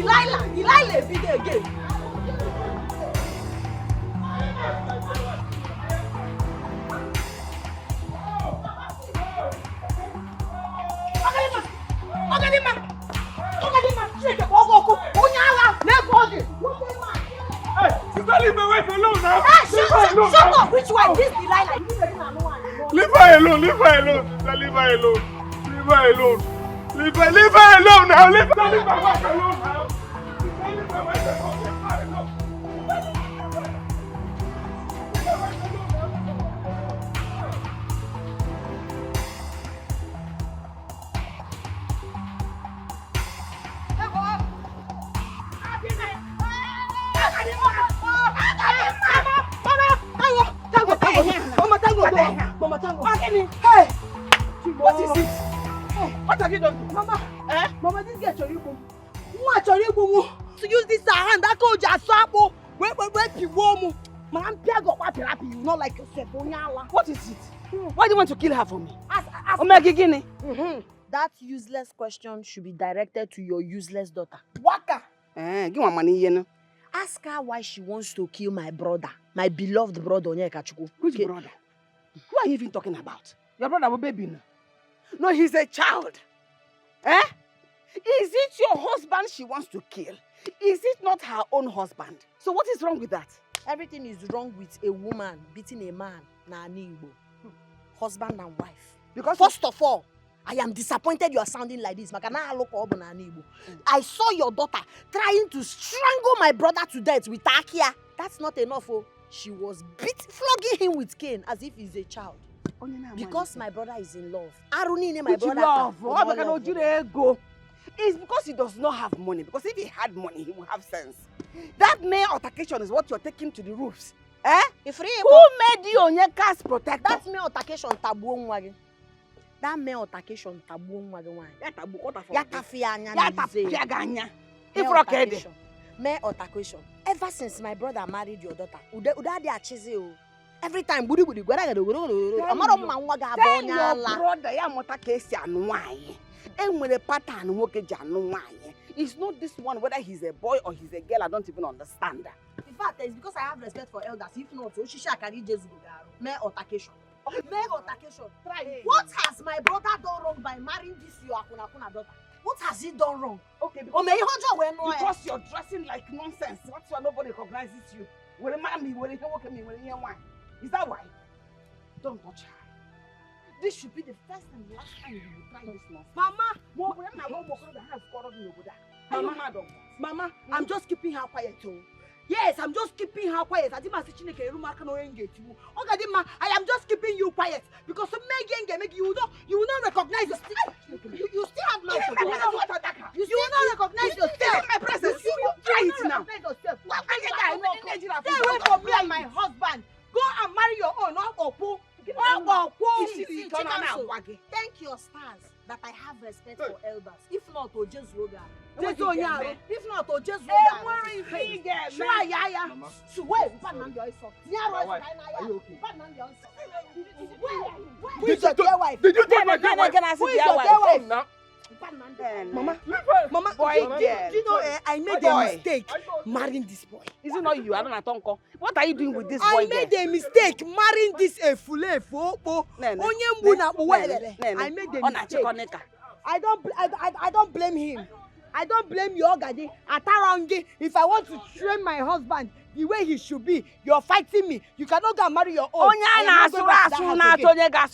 Delilah video again. Leave my wife alone now. Shut up! Which one? This Delilah. Leave her alone. Leave her alone. Leave her alone. Leave her alone. Leave her alone now. Leave my wife alone now. Leave my wife alone. Mama Tango. Hey! What is it? What have you done? Mama, Mama, this girl Choribu. To use this hand, that coach just swap. Wait, you warm. Man, Piago, what happy? You not like yourself. What is it? Why do you want to kill her for me? That useless question should be directed to your useless daughter. Waka. Give her money, you know. Ask her why she wants to kill my brother, my beloved brother Onyekachuku. Which brother? Who are you even talking about? Your brother was baby now. No, he's a child. Is it your husband she wants to kill? Is it not her own husband? So what is wrong with that? Everything is wrong with a woman beating a man. Husband and wife. Because first of all, I am disappointed you are sounding like this. I saw your daughter trying to strangle my brother to death with Takia. That's not enough. Oh. She was flogging him with cane as if he's a child. Because my brother is in love. My brother. It's because he does not have money. Because if he had money, he would have sense. That mere altercation is what you're taking to the roofs. Who made you Onyeka's protector? That mere altercation taboo. That mere altercation taboo. Mere altercation. Ever since my brother married your daughter, every time your brother it's not this one, whether he's a boy or he's a girl, I don't even understand. In fact, it's because I have respect for elders. If not, so she shall carry Jesus. Mere altercation. Mere altercation. What has my brother done wrong by marrying this your Akuna daughter? What has he done wrong? Okay, because you're dressing like nonsense. That's why nobody recognizes you. Is that why? Don't touch her. This should be the first and last time you will try this nonsense. Mama, I'm just keeping her quiet too. Yes, I'm just keeping her quiet. I am just keeping you quiet because you will not recognize yourself. You still have mouth. You will not recognize yourself. My presence. You try it now. Stay away from me and my husband. Go and marry your own. Thank your stars that I have respect for elders. If not, just Roga. If not, just Roga. Did you take my dear wife now? Mama, boy, do you know I made a mistake marrying this boy? Is it not you? I don't know, Tonto. What are you doing with this boy? I made a mistake marrying this I made a mistake. I don't blame him. I don't blame your Gadi. If I want to train my husband the way he should be, you're fighting me. You cannot go and marry your own.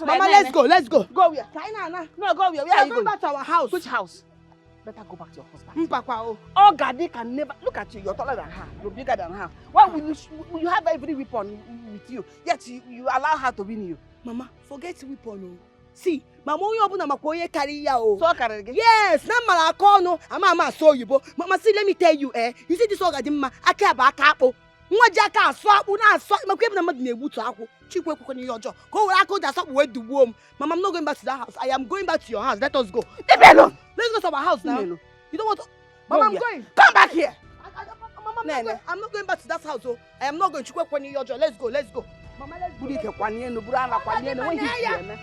Mama, let's go. Go where? No, go where? Where are you going? Back to our house. Which house? Better go back to your husband. Oh, Gadi can never look at you. You're taller than her. You're bigger than her. Why will you have every weapon with you? Yet you allow her to win you. Mama, forget weapon. See, Mama, you open a carry ya. So carry again? Yes, now Malakono. Mama saw you, Mama, see, let me tell you, you see this organ, I care about capo. Mwajaka swap una swap makwem na madne butu ako chikwe kokoni yojo go ako da swap we the womb. Mama, I'm not going back to that house. I am going back to your house. Let us go. Leave me alone. Let's go to our house now. You don't want to Mama, I'm going. Come back here. Mama, I'm not going back to that house. Oh. I am not going chikwe kokoni yojo. Let's go. Mama, let's go. Budike kwanye no burana kwanye no when he here na.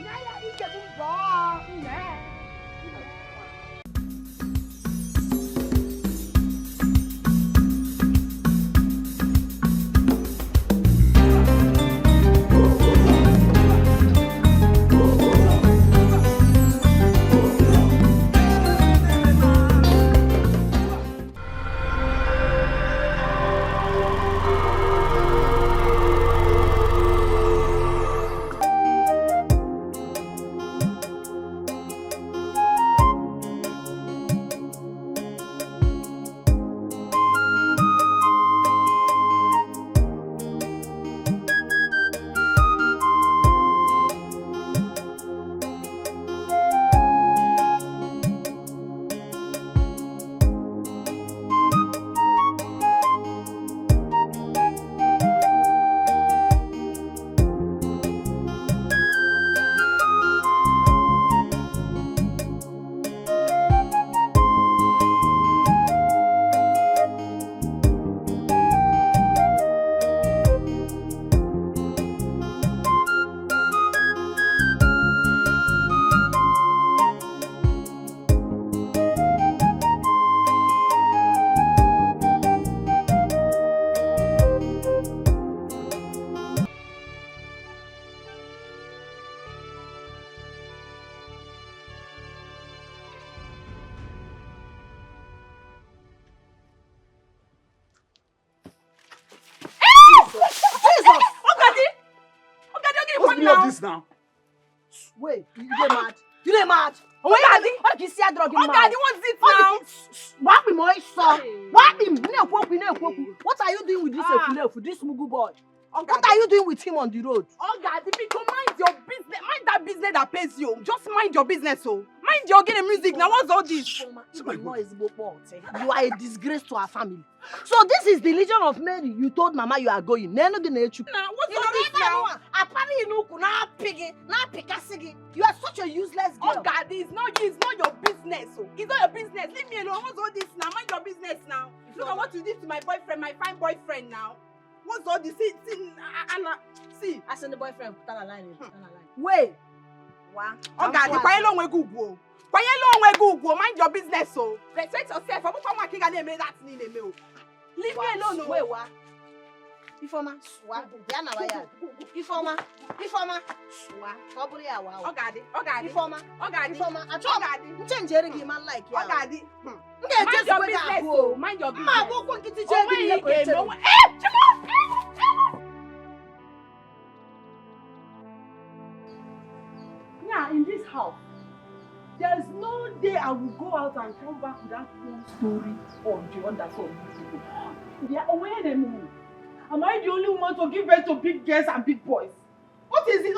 of this now? Wait, you get mad? You get mad? Oh, Daddy! What you see a drug in Oh, Daddy, what's it now? What be my son? What him? What are you doing with this mugu boy? What are you doing with him on the road? Oh, Daddy, mind your business. Mind that business that pays you. Just mind your business, oh. Mind your getting music. Now, what's all this? You are a disgrace to our family. So this is the Legion of Mary. You told Mama you are going. Now, what's all this now? You are such a useless girl. Oh, God, it's not your business. Oh. It's not your business. Leave me alone. What's all this now? Mind your business now. Look at what you did to my boyfriend, my fine boyfriend now. What's all this? See. I send the boyfriend. Wait. What? Oh, God, you quite long way Google. Mind your business, so. Respect yourself. I'm not going to make that in the mail. Leave me alone. Wait, what? Ifoma, swa, Diana waya. Ifoma, swa, probably a wow. Oh, God, Ifoma, I told you, change your man like you. Oh, God, Mind your business, mind your business. Ma, go quick to change. Yeah, in this house, there is no day I will go out and come back without one story or the other from these people. They are aware they move. Am I the only woman to give birth to big girls and big boys? What is it?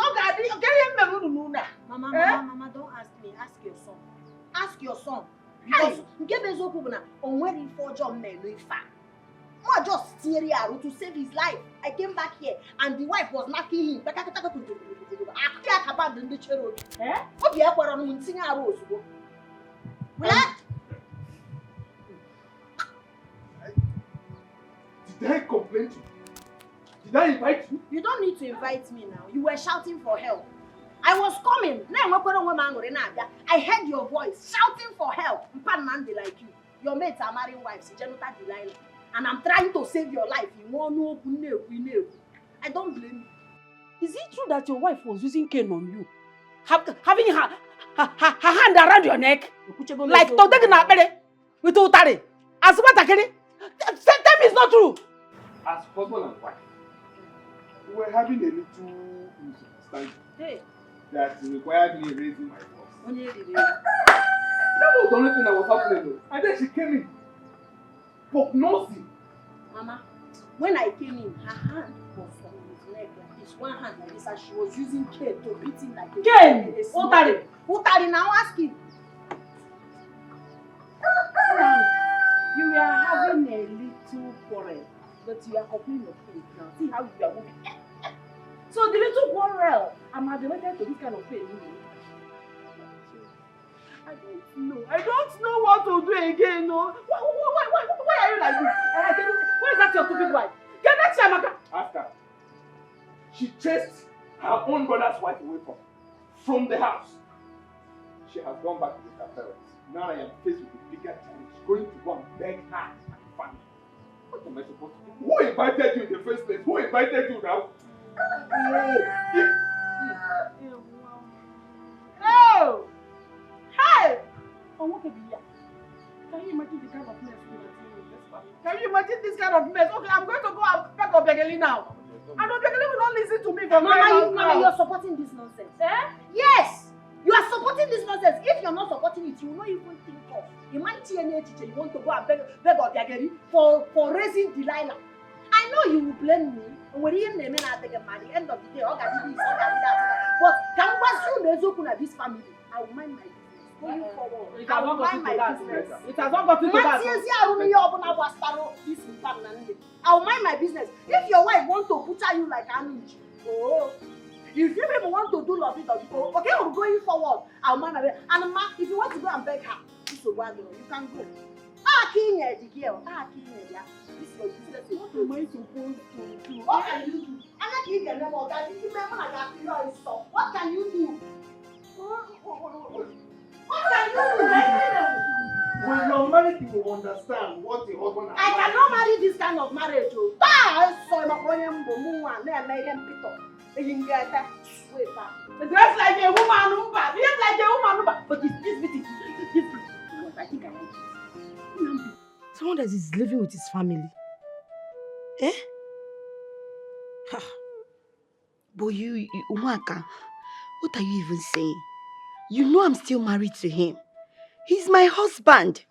Mama, don't ask me. Ask your son. Ask your son. Because on where he forged on men, I just steer here to save his life. I came back here and the wife was knocking him. Did I complain to you? Did I invite you? You don't need to invite me now. You were shouting for help. I was coming. I heard your voice shouting for help. Mpanmande like you. Your mates are marrying wives. And I'm trying to save your life. I don't blame you. Is it true that your wife was using cane on you? Having her hand around your neck? Like with Utari? As what I can? Tell me it's not true. As husband and wife, we were having a little misunderstanding. Hey. That required me raising my voice. That was the only thing that was happening though. And then she came in. Prognosing. Mama, when I came in, her hand was on his leg like this. One hand like this, and she was using cane to beat him like a cane. Utari, now ask him. You were having a little quarrel, but you are complaining of pain now. See how you are moving. So the little quarrel, I'm admitted to this kind of pain. I don't know what to do again. No. Why are you like this? Where is that your stupid wife? Get that Shamaka. After she chased her own brother's wife away from the house. She has gone back with her parents. Now I am faced with a bigger challenge, going to go and beg her and the family. What am I supposed to do? Who invited you in the first place? Who invited you now? Oh! Hey! Can you imagine the kind of mess we are in this family? Can you imagine this kind of mess? Okay, I'm going to go and beg Obiageli now. And Obiageli will not listen to me for Mama, you're supporting this nonsense. Eh? Yes! You are supporting this nonsense. If you're not supporting it, you will not even think of. You might TNA teacher, you want to go and beg Obiageli for raising Delilah. I know you will blame me. When you name it at the end of the day, but can this family? I will mind my business. Going forward, I will mind my business. It has not got to that. I will mind my business. If your wife wants to butcher you like Anuj, if you people want to do lovey dovey, okay, we're going forward. I'll mind my business. And ma, if you want to go and beg her, you can go. The girl. This is your business. What am I supposed to do? What can you do? What can you do? When you're married, you will understand what the husband has. I cannot marry this kind of marriage. Dress like a woman, but this beauty. I think I like it. Someone that is living with his family. Eh? But Umaka, what are you even saying? You know I'm still married to him. He's my husband.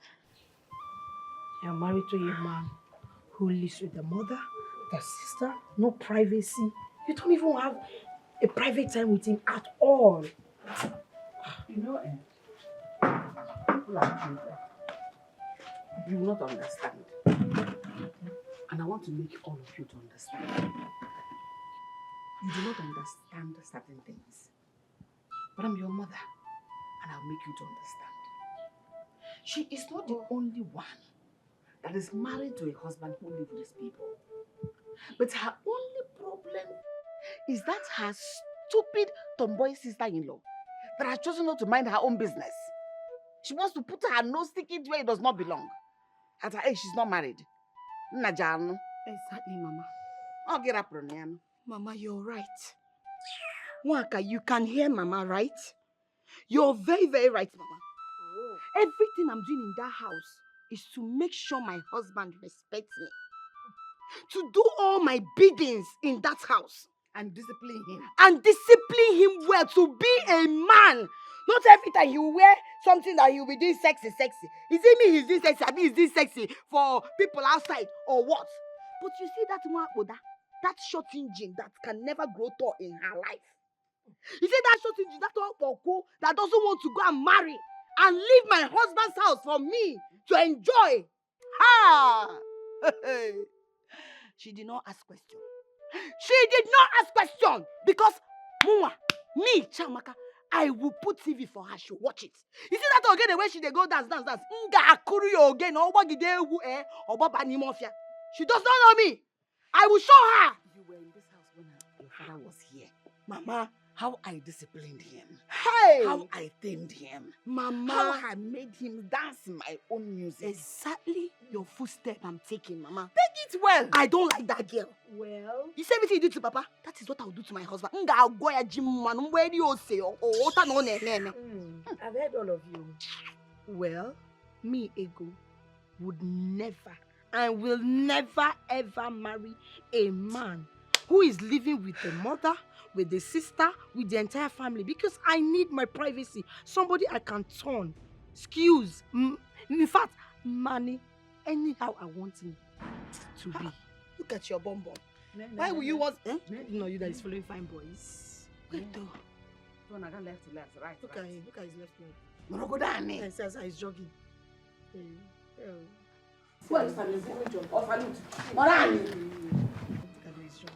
You're married to a man who lives with the mother, the sister, no privacy. You don't even have a private time with him at all. You know, people like you will not understand. And I want to make all of you to understand. You do not understand certain things. But I'm your mother, and I'll make you to understand. She is not the only one that is married to a husband who lives with his people. But her only problem is that her stupid tomboy sister-in-law that has chosen not to mind her own business. She wants to put her nose sticky where it does not belong. At her age, she's not married. Najano. Exactly, Mama. I'll get up on him. Mama, you're right. Waka, you can hear Mama, right? You're very, very right, Mama. Oh. Everything I'm doing in that house is to make sure my husband respects me. To do all my biddings in that house. And discipline him. And discipline him well, to be a man. Not every time he will wear something that he will be doing sexy. Is it me he's doing sexy? I mean, he's doing sexy for people outside or what? But you see that one, that short engine that can never grow tall in her life. You see that short engine, that one that doesn't want to go and marry and leave my husband's house for me to enjoy. Ha! She did not ask question. She did not ask question because Muma, me, Chamaka, I will put TV for her. She'll watch it. You see that again, the way she they go dance. Nga akuru yo again. She does not know me. I will show her. You were in this house when your father was here. Mama, how I disciplined him. Hey! How I tamed him. Mama. How I made him dance my own music. Exactly your footstep I'm taking, Mama. Take it well. I don't like that girl. Well, You see everything you do to Papa? That is what I will do to my husband. I've heard all of you. Well, me, Ego, would never and will never ever marry a man who is living with the mother, with the sister, with the entire family, because I need my privacy. Somebody I can turn, excuse, in fact, money, anyhow I want him to be. Look at your bum bum. Why will you want? No, you that is following fine boys. Wait though. Turn again left to left, right. Look at him. Look at his left leg. Morogodani. He says he's jogging. Well, salute. Oh, salute. Morani. Look at his jump.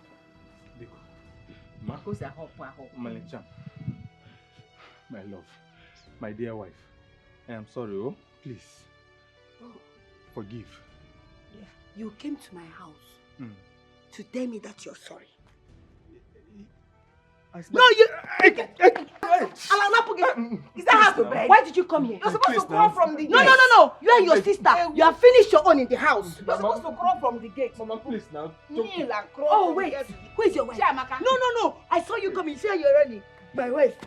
Ma, Go say hop. Malicha, my love, my dear wife, I am sorry, oh, please, forgive. Yeah. You came to my house to tell me that you're sorry. No, you. Is that how to bed? Why did you come here? You're supposed to crawl from the gate. No. You and your sister. You have finished your own in the house. You're supposed to crawl from the gate. Mama, please now. Kneel and crawl. Oh, from wait. the gate. Who is your wife? Chiamaka. No. I saw you coming. Say you're ready. My wife.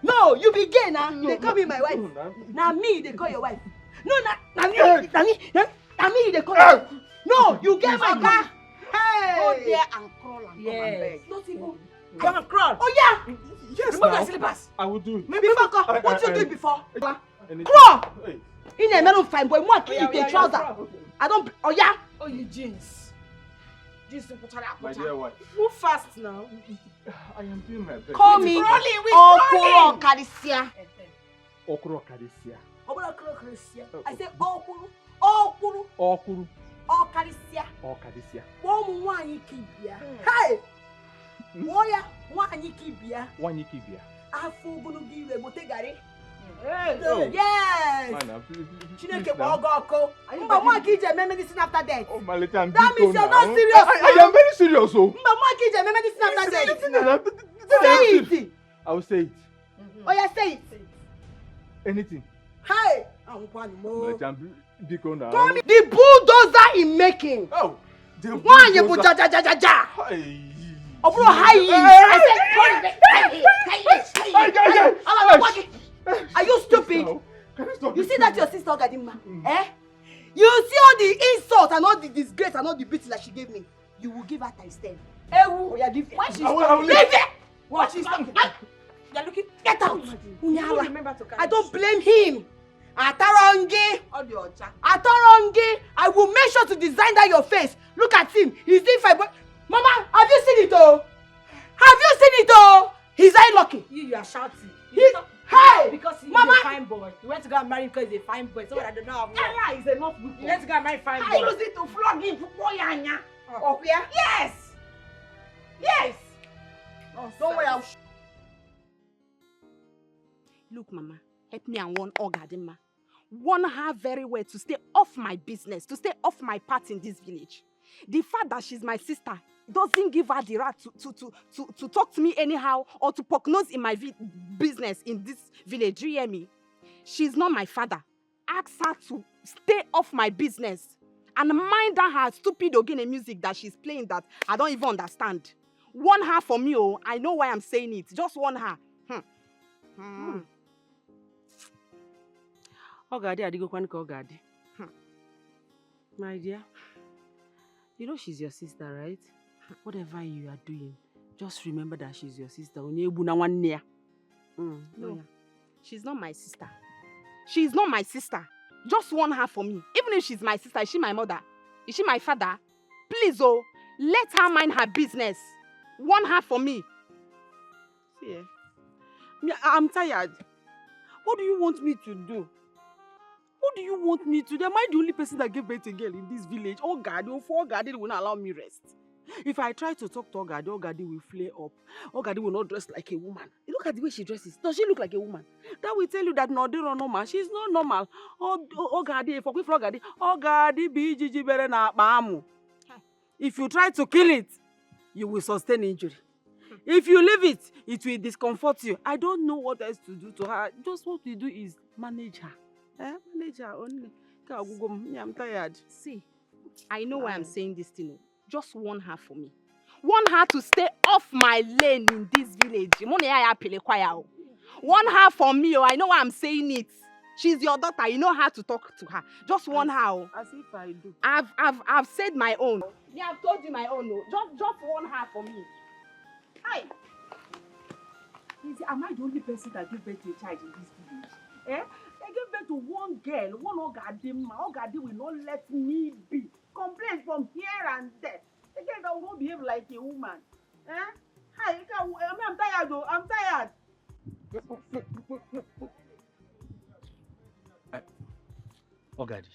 No, you be gay now. They call me my wife. Now me, they call your wife. No, now me, they call your wife. No, you get my car. Hey. Go there and crawl and come and beg. Not even. Come and crawl. Oh yeah. Yes, Remove now. your slippers. I will do it. Before, what you doing before? Anything. Crawl. Hey. In a melon fine boy, more keep the trouser. I don't. Oh yeah. Oh, you jeans. Jeans. My dear wife, Move fast now. I am doing my best. Call me. Crawling. Kadisia. Okro Kadisia. I say Okuru. Okuru. Kadisia. Kadisia. One one kibia. Hey. Moya one kibia. One Yikibia. Afu gunu giwe botegari. Oh. Yes. Man, Chineke Bogoko. Mba one kije medicine after death. Oh, my little That means you're not serious. I am very serious, oh. Mba one kije medicine after death. Say it. I will say it. Oh yeah, say it. Anything. Hey. Call me. The bulldozer in making. Oh. The One you bulldozer. put ja. Hey. Obro high. I said, are you stupid? You see that your sister Gadima? You see all the insult and all the disgrace and all the beating that she gave me. You will give her times 10. Oh, yeah, leave it. Why she's I will coming? leave. Leave it! What she's coming? You're looking. Get out! Unyala. Remember to carry I don't blame him. Atarongi! all the ocha. Atarongi! I will make sure to design that your face. Look at him. He's doing fine. Mama, have you seen it oh? Have you seen it oh? He's eye lucky. You are shouting. Hey! Because he's Mama! a fine boy. You went to go and marry him because he's a fine boy. So I don't know. Allah is enough with You went to go and marry fine I boy. use it to flog him for boyanya. Oh, yeah? Yes! Yes! Oh, Don't worry, I'll Look, Mama, help me and warn Ogadima. Warn her very well to stay off my business, to stay off my part in this village. The fact that she's my sister doesn't give her the right to talk to me anyhow or to poke nose in my business in this village. Do you hear me? She's not my father. Ask her to stay off my business and mind her stupid Ogene music that she's playing that I don't even understand. Warn her for me, oh. I know why I'm saying it. Just warn her. Ogadi, Ogadi. My dear, you know she's your sister, right? Whatever you are doing, just remember that she's your sister. No, she's not my sister. She's not my sister. Just warn her for me. Even if she's my sister, is she my mother? Is she my father? Please, oh, let her mind her business. Warn her for me. See, I'm tired. What do you want me to do? What do you want me to do? Am I the only person that gave birth to a girl in this village? Ogadi, Ogadi will not allow me rest. If I try to talk to Ogadi, Ogadi will flare up. Ogadi will not dress like a woman. Look at the way she dresses. Does she look like a woman? That will tell you that no, they're not normal. She's not normal. Ogadi, if Ogadi, Ogadi be Gigi bere na maamu. If you try to kill it, you will sustain injury. If you leave it, it will discomfort you. I don't know what else to do to her. Just what we do is manage her. Manage her only. I'm tired. See, I know why I'm saying this thing. Just warn her for me. Warn her to stay off my lane in this village. Warn her for me. I know why I'm saying it. She's your daughter. You know how to talk to her. Just warn her. As if I do. I've said my own. Yeah, I've told you my own. Just warn her for me. Hi. Am I the only person that gave birth to a child in this village? I gave birth to one girl, one Ogadi. Ogadi will not let me be. Complaints from here and there. The girl that will not behave like a woman. Hi, I'm tired though. I'm tired. Ogadi,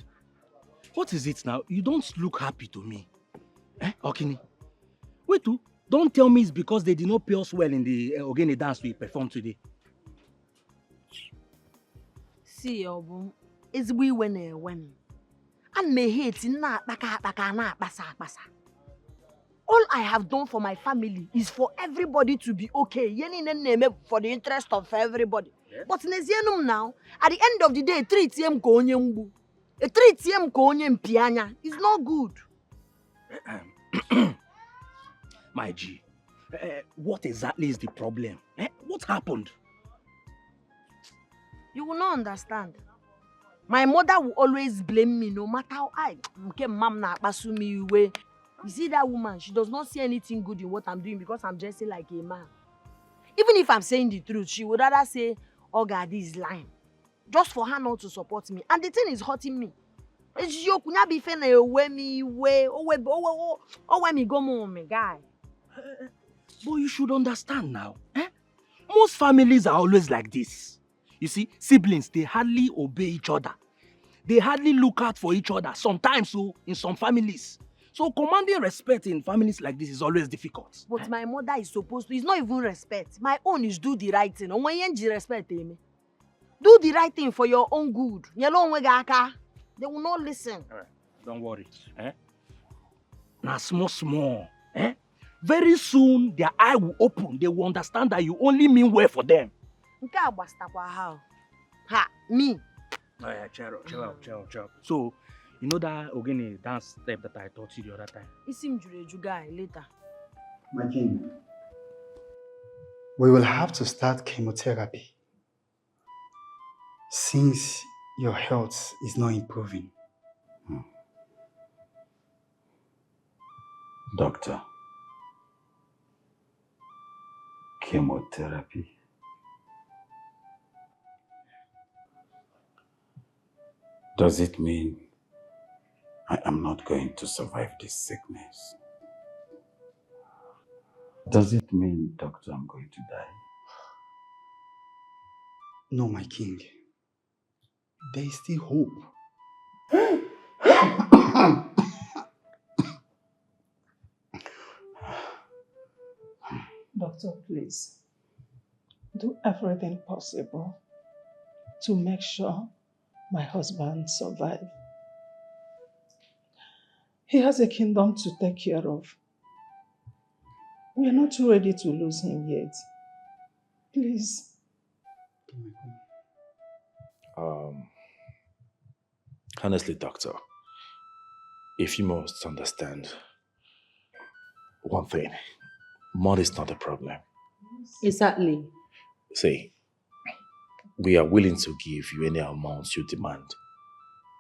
what is it now? You don't look happy to me. Okini? Wait, don't tell me it's because they did not pay us well in the Ogene dance we performed today. See, Obu, it's we when. And me hate na baka pasa. All I have done for my family is for everybody to be okay. For the interest of everybody. Yes. But now, at the end of the day, treat him konye mbu. Treat him konye mpianya. It's not good. My G, what exactly is the problem? What happened? You will not understand. My mother will always blame me no matter how I pasu me away. You see that woman, she does not see anything good in what I'm doing because I'm dressing like a man. Even if I'm saying the truth, she would rather say, oh God, this is lying. Just for her not to support me. And the thing is hurting me. It's you could not be fair away me way. Oh, when me go more, my guy. But you should understand now. Most families are always like this. You see, siblings, they hardly obey each other. They hardly look out for each other. Sometimes, so in some families. So commanding respect in families like this is always difficult. But my mother is supposed to. It's not even respect. My own is do the right thing. When you respect me, do the right thing for your own good. They will not listen. Don't worry. Now small. Very soon their eye will open. They will understand that you only mean well for them. Me. Oh yeah, chill out. So, you know that Ogene dance step that I taught you the other time? Guy later. My king, we will have to start chemotherapy since your health is not improving. Doctor, chemotherapy. Does it mean I am not going to survive this sickness? Does it mean, doctor, I'm going to die? No, my king. There is still hope. Doctor, please, do everything possible to make sure my husband survives. He has a kingdom to take care of. We are not ready to lose him yet. Please. Honestly, doctor, if you must understand one thing, money is not a problem. Exactly. See, we are willing to give you any amount you demand,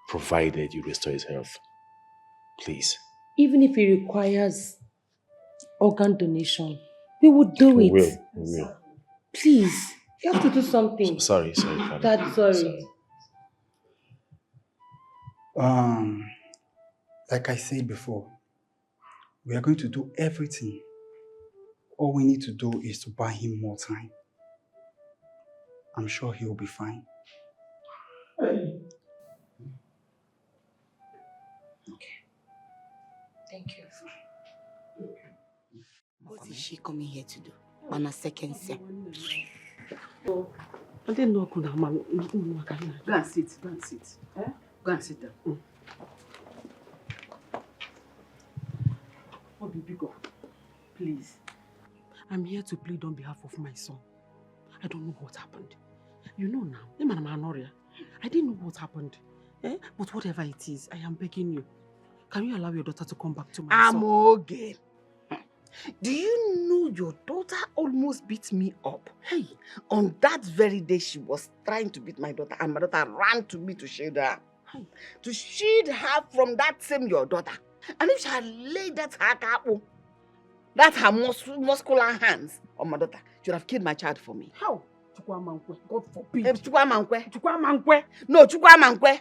provided you restore his health. Please. Even if it requires organ donation, we would do it. We will. Please, you have to do something. Sorry, Father. Dad, sorry. Like I said before, we are going to do everything. All we need to do is to buy him more time. I'm sure he will be fine. Okay. Thank you. What is she coming here to do? On a second set. I didn't know could have Go and sit. Go and sit. Eh? Go and sit down. Biko, please. I'm here to plead on behalf of my son. I don't know what happened. You know now, I didn't know what happened. But whatever it is, I am begging you. Can you allow your daughter to come back to my son? I'm okay. Do you know your daughter almost beat me up? Hey, on that very day she was trying to beat my daughter and my daughter ran to me to shield her. Hey. To shield her from that same your daughter. And if she had laid that her muscular hands on my daughter, she would have killed my child for me. How? God forbid. No, Chukwamankwe.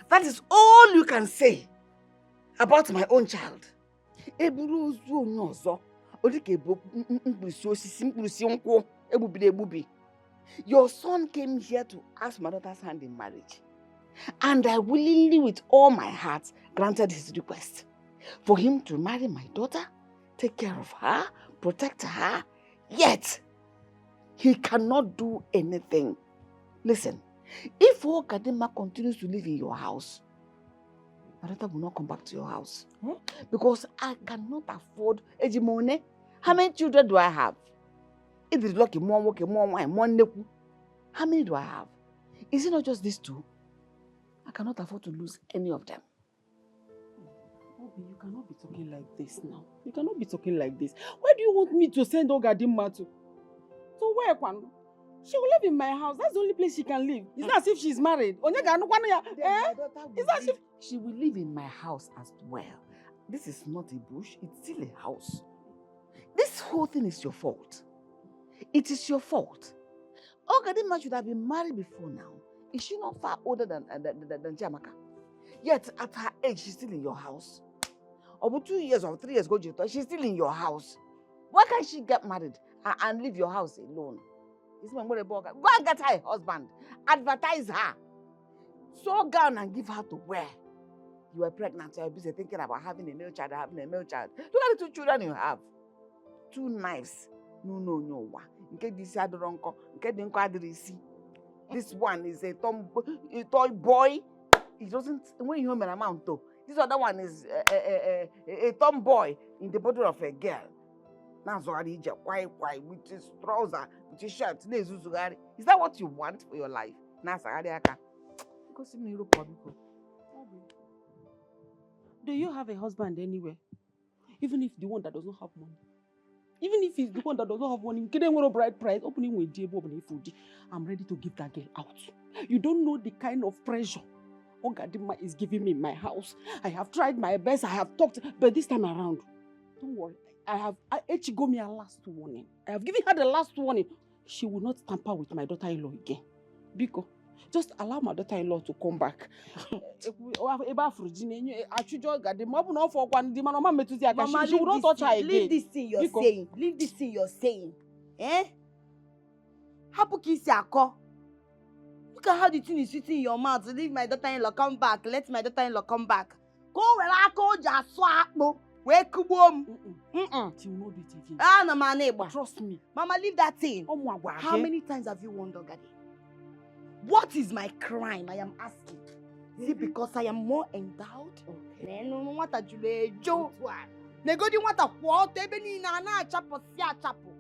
That is all you can say about my own child. Your son came here to ask my daughter's hand in marriage. And I willingly, with all my heart, granted his request. For him to marry my daughter, take care of her, protect her. Yet, he cannot do anything. Listen, if Okadima continues to live in your house, my daughter will not come back to your house. Because I cannot afford Ejimone. How many children do I have? If it's lucky, more work, more wine, more neku. How many do I have? Is it not just these two? I cannot afford to lose any of them. Obi, you cannot be talking like this now. You cannot be talking like this. Why do you want me to send Ogadima to? So where, Kwan? She will live in my house. That's the only place she can live. It's not as if she's married. It's not as if she will live in my house as well. This is not a bush, it's still a house. This whole thing is your fault. It is your fault. Ogadima should have been married before now. Is she not far older than Jamaka? Yet at her age, she's still in your house. Over 2 years or 3 years ago, she's still in your house. Why can't she get married and leave your house alone? Go and get her a husband. Advertise her. Sew gown and give her to wear. You were pregnant, you were busy thinking about having a male child. Look at the 2 children you have. 2 knives. No. This one is a toy boy. It doesn't, when you have an amount though. This other one is a tomboy in the body of a girl. Now, why with his trouser, with his shirt, is that what you want for your life? Do you have a husband anywhere? Even if the one that does not have money. Even if he's the one that does not have money, bright price, opening with I'm ready to give that girl out. You don't know the kind of pressure Ogadima is giving me in my house. I have tried my best, I have talked, but this time around, don't worry. Echi got me a last warning. I have given her the last warning. She will not tamper with my daughter-in-law again. Biko, just allow my daughter-in-law to come back. Mama, she will not touch her again. Leave this thing you're saying. Leave this thing you're saying. Eh? Look at how the thing is sitting in your mouth. Leave my daughter-in-law come back. Let my daughter-in-law come back. Go where I go just swap. Where kubum? She will not do it again. Ah, no, my neighbor. Trust me. Mama, leave that thing. How many times have you won Ogade? What is my crime? I am asking. Is it because I am more endowed? Okay. No, what a Joe. Negodi what a quarter, even na chapo sia chapo.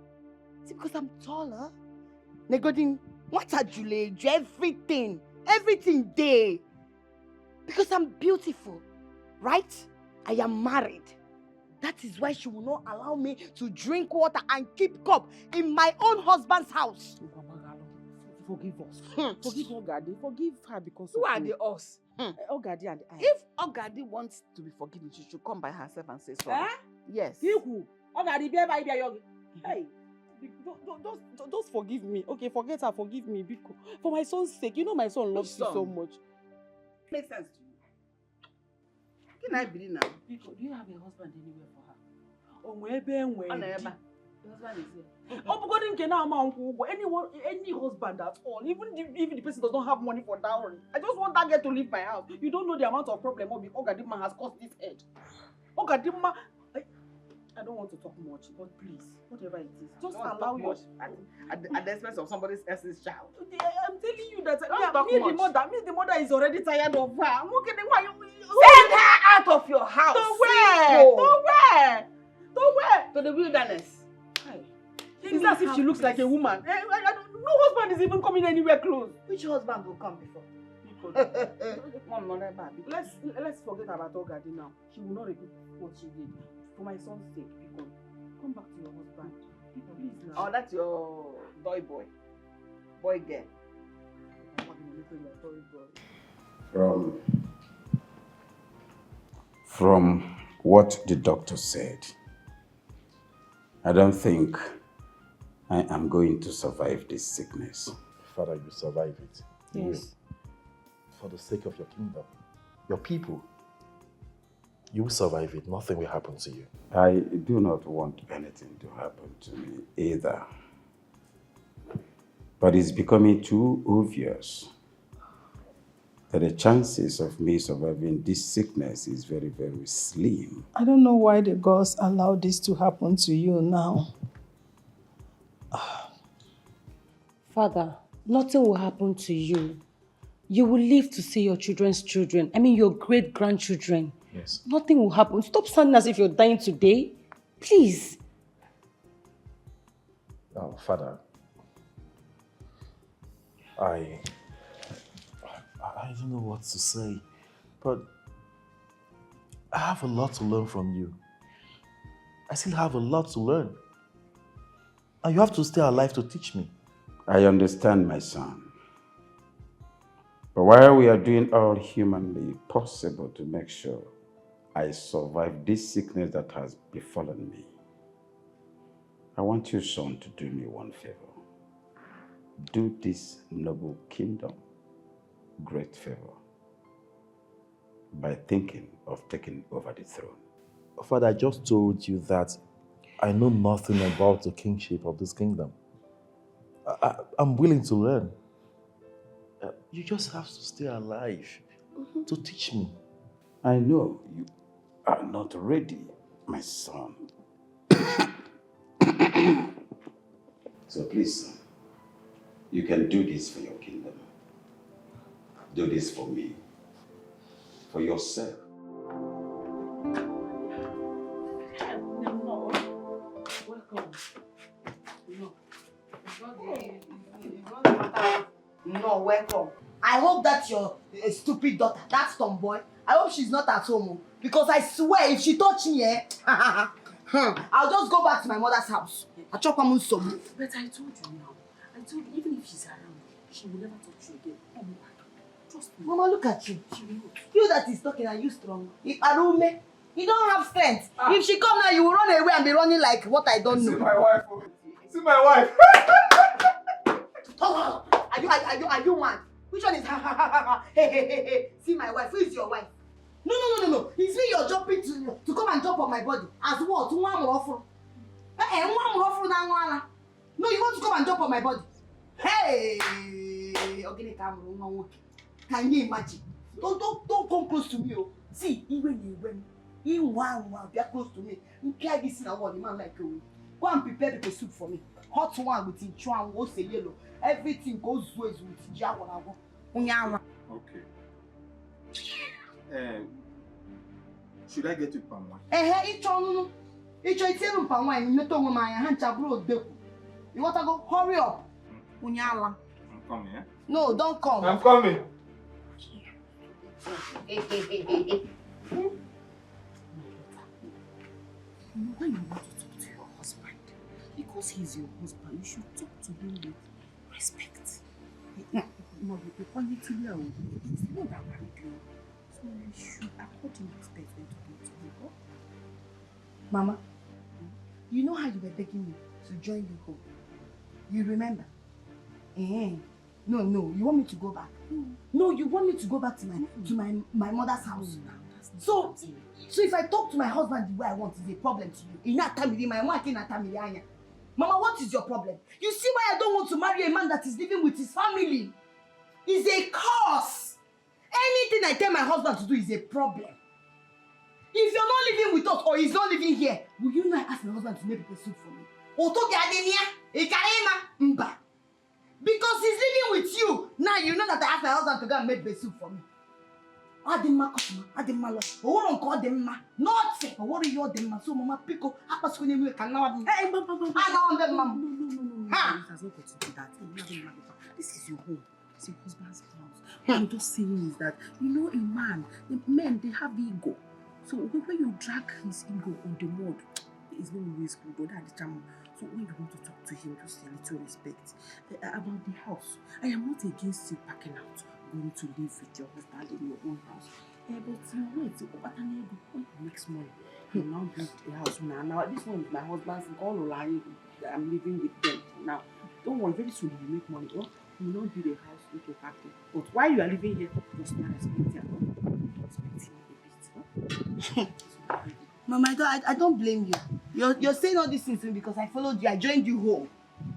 Is it because I'm taller? Negodi what a Jule, everything there. Because I'm beautiful, right? I am married. That is why she will not allow me to drink water and keep cup in my own husband's house. Forgive us. Forgive Ogade. Forgive her because Who of are you. the us? Ogade and I. If Ogade wants to be forgiven, she should come by herself and say sorry. Yes. Who? Ogade, hey, just forgive me. Okay, forget her. Forgive me. Biko. For my son's sake. You know my son loves you so much. Makes sense to you. Can I believe now? Biko, do you have a husband anywhere for her? The husband is here. Any husband at all, even if the person does not have money for dowry. I just want that girl to leave my house. You don't know the amount of problem Ogadima has caused this head. Ogadima, I don't want to talk much, but please, whatever it is, just allow your... At the expense of somebody else's child. I'm telling you that the mother is already tired of her. Okay, then why you... Send her out of your house. To where? To where? To where? To the wilderness. It's as if she looks like a woman. No husband is even coming anywhere close. Which husband will come before? Let's forget about Ogade now. She will not repeat what she did. For my son's sake, because come back to your husband. Please now. Oh, that's your boy girl. From what the doctor said, I don't think I am going to survive this sickness. Father, you survive it. Yes. You will. For the sake of your kingdom, your people, you will survive it. Nothing will happen to you. I do not want anything to happen to me either. But it's becoming too obvious that the chances of me surviving this sickness is very, very slim. I don't know why the gods allow this to happen to you now. Father, nothing will happen to you. You will live to see your children's children. I mean, your great-grandchildren. Yes. Nothing will happen. Stop standing as if you're dying today. Please. Now, Father, I don't know what to say, but I have a lot to learn from you. I still have a lot to learn. And you have to stay alive to teach me. I understand, my son. But while we are doing all humanly possible to make sure I survive this sickness that has befallen me, I want you, son, to do me one favor. Do this noble kingdom great favor by thinking of taking over the throne. Father, I just told you that I know nothing about the kingship of this kingdom. I'm willing to learn. You just have to stay alive to teach me. I know you are not ready, my son. So please, son, you can do this for your kingdom. Do this for me, for yourself. No, welcome. I hope that's your stupid daughter, that tomboy. I hope she's not at home. Because I swear, if she touch me, I'll just go back to my mother's house. But I told you now. I told you, even if she's around, she will never touch you again. Oh my God. Trust me. Mama, look at you. She will not. You that is talking, are you strong? If Arume, You don't have strength. If she come now, you will run away and be running like what I don't know. See my wife. See my wife. Oh, are you mad? Which one is hey. See my wife. Who is your wife? No. It's me you're jumping to come and jump on my body. As what? No, you want to come and jump on my body. Hey! Okay, can you imagine? Don't come close to me. See, even you are close to me. You can't get a man like you. Go and prepare the soup for me. Hot one with inchuan, what's a yellow. Everything goes with jawa. Okay. Should I get you palm wine? It's palm wine. You don't my hand chabro. You want to go? Hurry up. I'm coming, yeah? No, don't come. I'm coming. Why you want to talk to your husband? Because he's your husband, you should talk to him with respect. No, the quality is not that married. So you should accord him respect when talking to him. Oh? Mama, you know how you were begging me to join you home? You remember? No, you want me to go back? No, you want me to go back to my mother's house. So if I talk to my husband the way I want, it's a problem to you. Mama, what is your problem? You see why I don't want to marry a man that is living with his family? It's a curse. Anything I tell my husband to do is a problem. If you're not living with us or he's not living here, will you not ask my husband to make a soup for me? Because he's living with you. Now you know that I asked my husband to go and make the soup for me. Ademma. Nothing. What are you Ademma? So Mama Pico, No. It has not got to do that. This is your home. It's your husband's house. What I'm just saying is that, you know, a man, men, they have ego. So when you drag his ego on the mud, it's not always good. Or that the charm. So when you want to talk to him, just a little respect. About the house, I am not against you packing out, going to live with your husband in your own house. But you wait, when he makes money, you now build a house. Now this one is my husband's. I'm living with them now. Don't worry, very soon you make money. Oh, you will not build a house with your family. But while you are living here, just not respect him. Mama, I don't blame you. You're saying all these things to me because I followed you. I joined you home.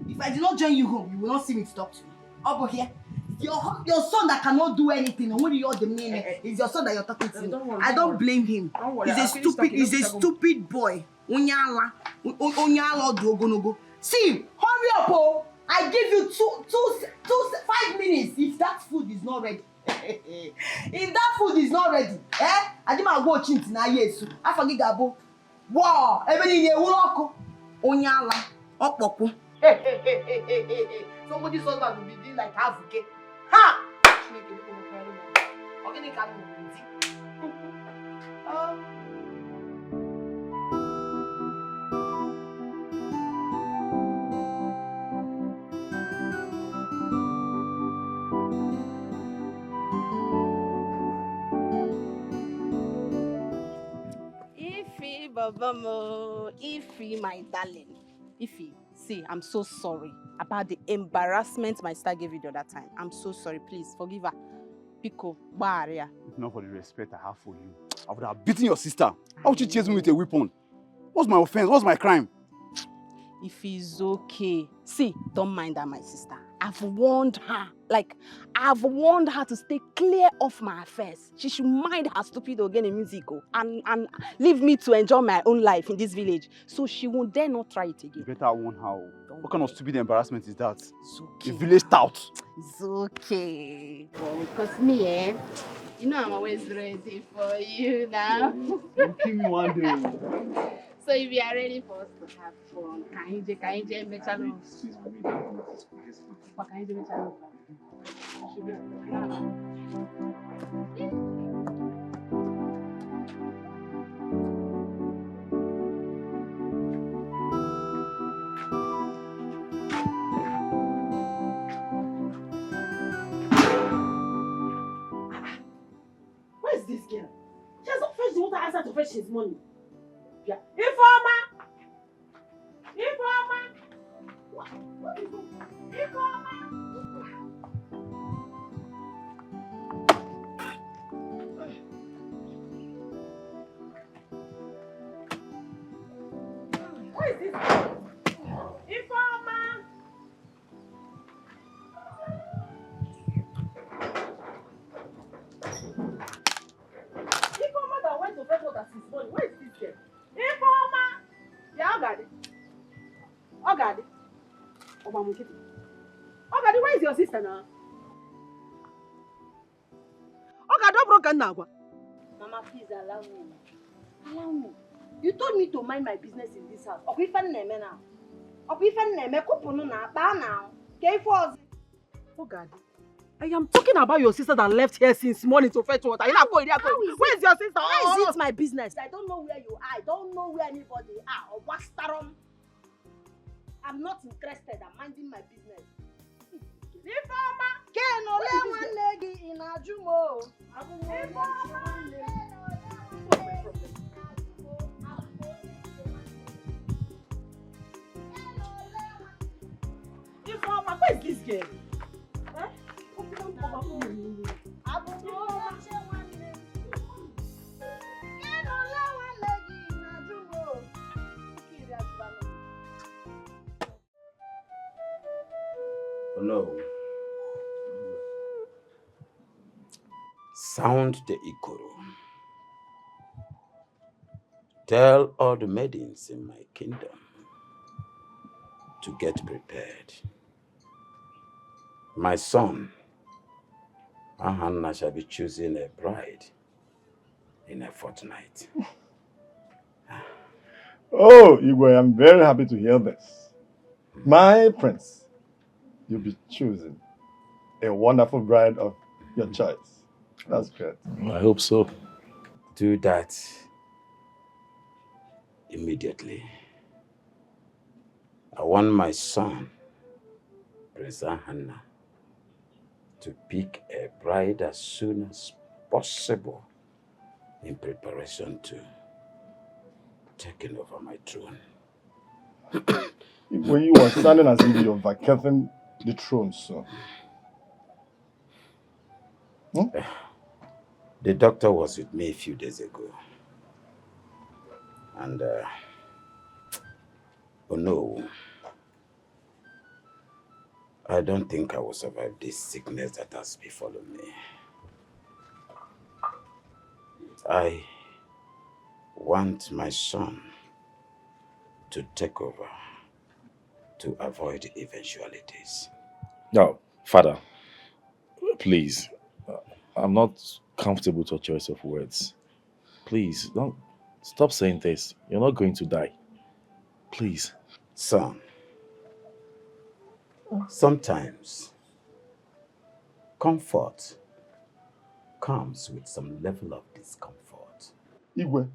If I did not join you home, you will not see me to talk to me. Over here, your son that cannot do anything, and when you are the man, is your son that you're talking to. I don't blame him. He's a stupid boy. See, hurry up, oh! I give you 5 minutes if that food is not ready. If that food is not ready, I did my watch into na yesu. I forget gabo. Wow, everybody dey wuloko. Onyala, opopo. Somebody saw that will be doing like avuke. Ha! Organic Ify, my darling. Ify, see, I'm so sorry about the embarrassment my sister gave you the other time. I'm so sorry. Please forgive her. Pico, barrier. If not for the respect I have for you, I would have beaten your sister. How would you chase me with a weapon? What's my offense? What's my crime? If it's okay. See, don't mind her, my sister. I've warned her. I've warned her to stay clear of my affairs. She should mind her stupid organ musical and leave me to enjoy my own life in this village. So she won't dare not try it again. You better warn her. What kind of stupid embarrassment is that? It's okay. A village tout. It's okay. Well, because me, you know I'm always ready for you now. You kill me one day. So if you are ready for us to have fun, can you make a love? Where is this girl? She has not fetched she want to answer to fetch his money. Yeah. Informer! What is it? Informer! What is this? Informer! Informer that went to fetch water since morning. Where is this girl? Informer! Yeah, Ogadi. Ogadi, where is your sister now? Ogadi, don't broken now. Mama, please allow me. Allow me. You told me to mind my business in this house. Ogadi, I am talking about your sister that left here since morning to fetch water. Where is your sister? How is it my business? I don't know where you are. I don't know where anybody are. I'm not interested. I'm minding my business. Informer, where is this girl? Oh no. Sound the ikoro. Tell all the maidens in my kingdom to get prepared. My son, Ahanna, shall be choosing a bride in a fortnight. Oh, Igwe, I'm very happy to hear this. My prince, you'll be choosing a wonderful bride of your choice. That's great. I hope so. Do that immediately. I want my son, Prince Ahanna, to pick a bride as soon as possible in preparation to taking over my throne. When you are standing as if you're vacating the throne, so. The doctor was with me a few days ago. And, oh no, I don't think I will survive this sickness that has befallen me. I want my son to take over to avoid eventualities. No, Father, please. I'm not comfortable with your choice of words. Please, don't stop saying this. You're not going to die. Please. Son, sometimes comfort comes with some level of discomfort. Igwe,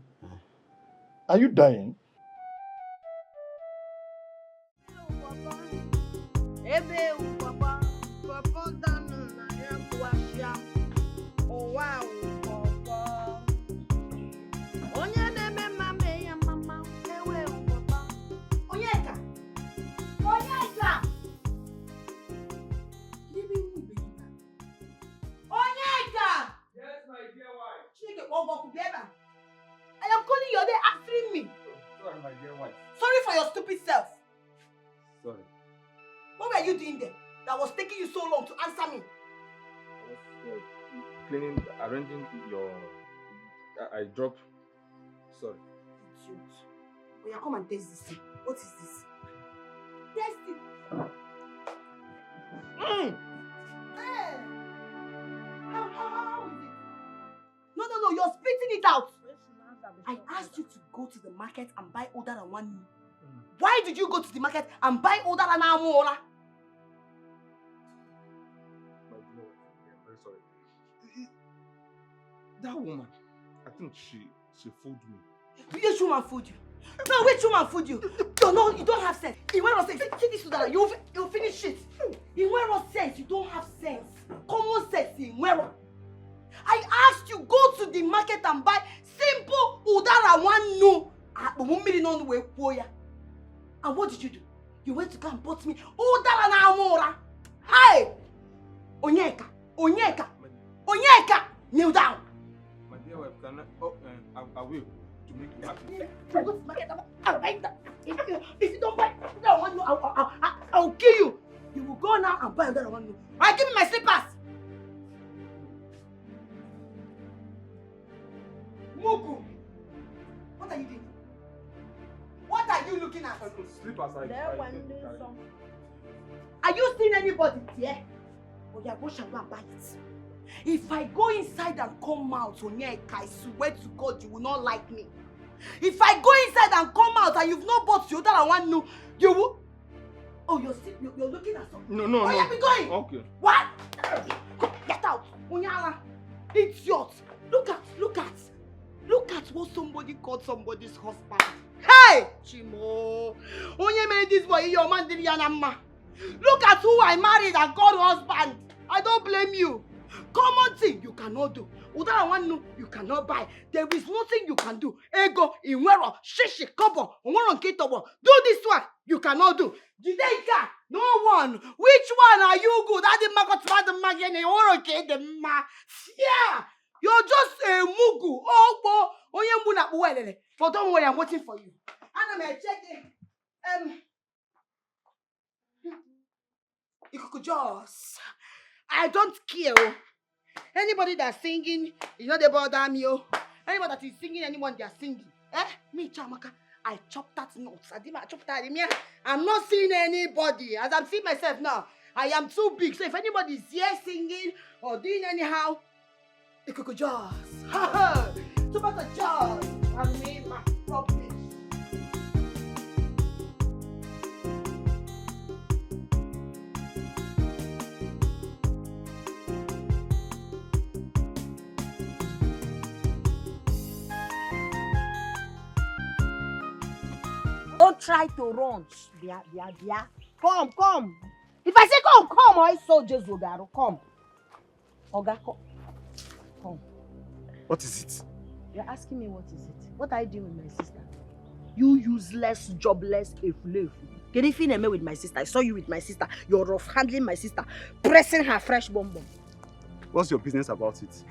are you dying? I am calling you, they're answering me. Sorry, my dear wife. Sorry for your stupid self. Sorry. What were you doing there that was taking you so long to answer me? I was cleaning, arranging your... I dropped... Sorry. Idiot. Oh, yeah, come and taste this thing. What is this? Taste it. How is it? No, you're spitting it out. I asked you to go to the market and buy older than 1 meal. Why did you go to the market and buy older than Amola? My dear wife, I'm very sorry. That woman, I think she fooled me. Which woman fooled you? No, which woman fooled you? You don't have sense. In where sense? See this to that. You'll finish it. In where sense? You don't have sense. Common sense in where? I asked you go to the market and buy simple on way poya. And what did you do? You went to go and bought me Udara na Amora. Hey! Onyeka! Onyeka! Onyeka! Kneel down! My dear wife, can I will to make you happy. If you don't buy that one, I'll kill you. You will go now and buy another one. Alright, give me my slippers. Mugu, what are you doing? What are you looking at? Slippers, Are you seeing anybody here? Oh yeah, go and go and buy it. If I go inside and come out, Onyeka, I swear to God, you will not like me. If I go inside and come out and you've not bought the other one, no, you will. Oh, you're looking at something. No. Oh, yeah, be going. Okay. What? Get out, Onyala. Idiot. Look at what somebody called somebody's husband. Hey, Chimo. Onye made this boy your man Dirianama. Look at who I married and called husband. I don't blame you. Common thing you cannot do. Udara one you cannot buy. There is nothing you can do. Ego, Inwero, Shishi, Kobo, Ongoron Kitobo. Do this one. You cannot do. Jideka, no one. Which one are you good? I didn't make the magene or okay the ma. Yeah. You're just a mugu. Oh, Oyembuna Buele. But don't worry, I'm waiting for you. And I'm checking. You could just. I don't care. Anybody that's singing, you know they bother me. Anybody that is singing, anyone they are singing. Me, Chamaka, I chop that notes. I chop that in here. I'm not seeing anybody. As I'm seeing myself now, I am too big. So if anybody is here singing or doing anyhow, it could just. Too much of just. I made my problem. Don't try to run. Bia. Come. If I say come, I saw Jesus Ogaro. Come. Oga, come. What is it? You're asking me what is it? What are you doing with my sister? You useless, jobless, efulefu. Can you feel me with my sister? I saw you with my sister. You're rough handling my sister, pressing her fresh bonbon. What's your business about it?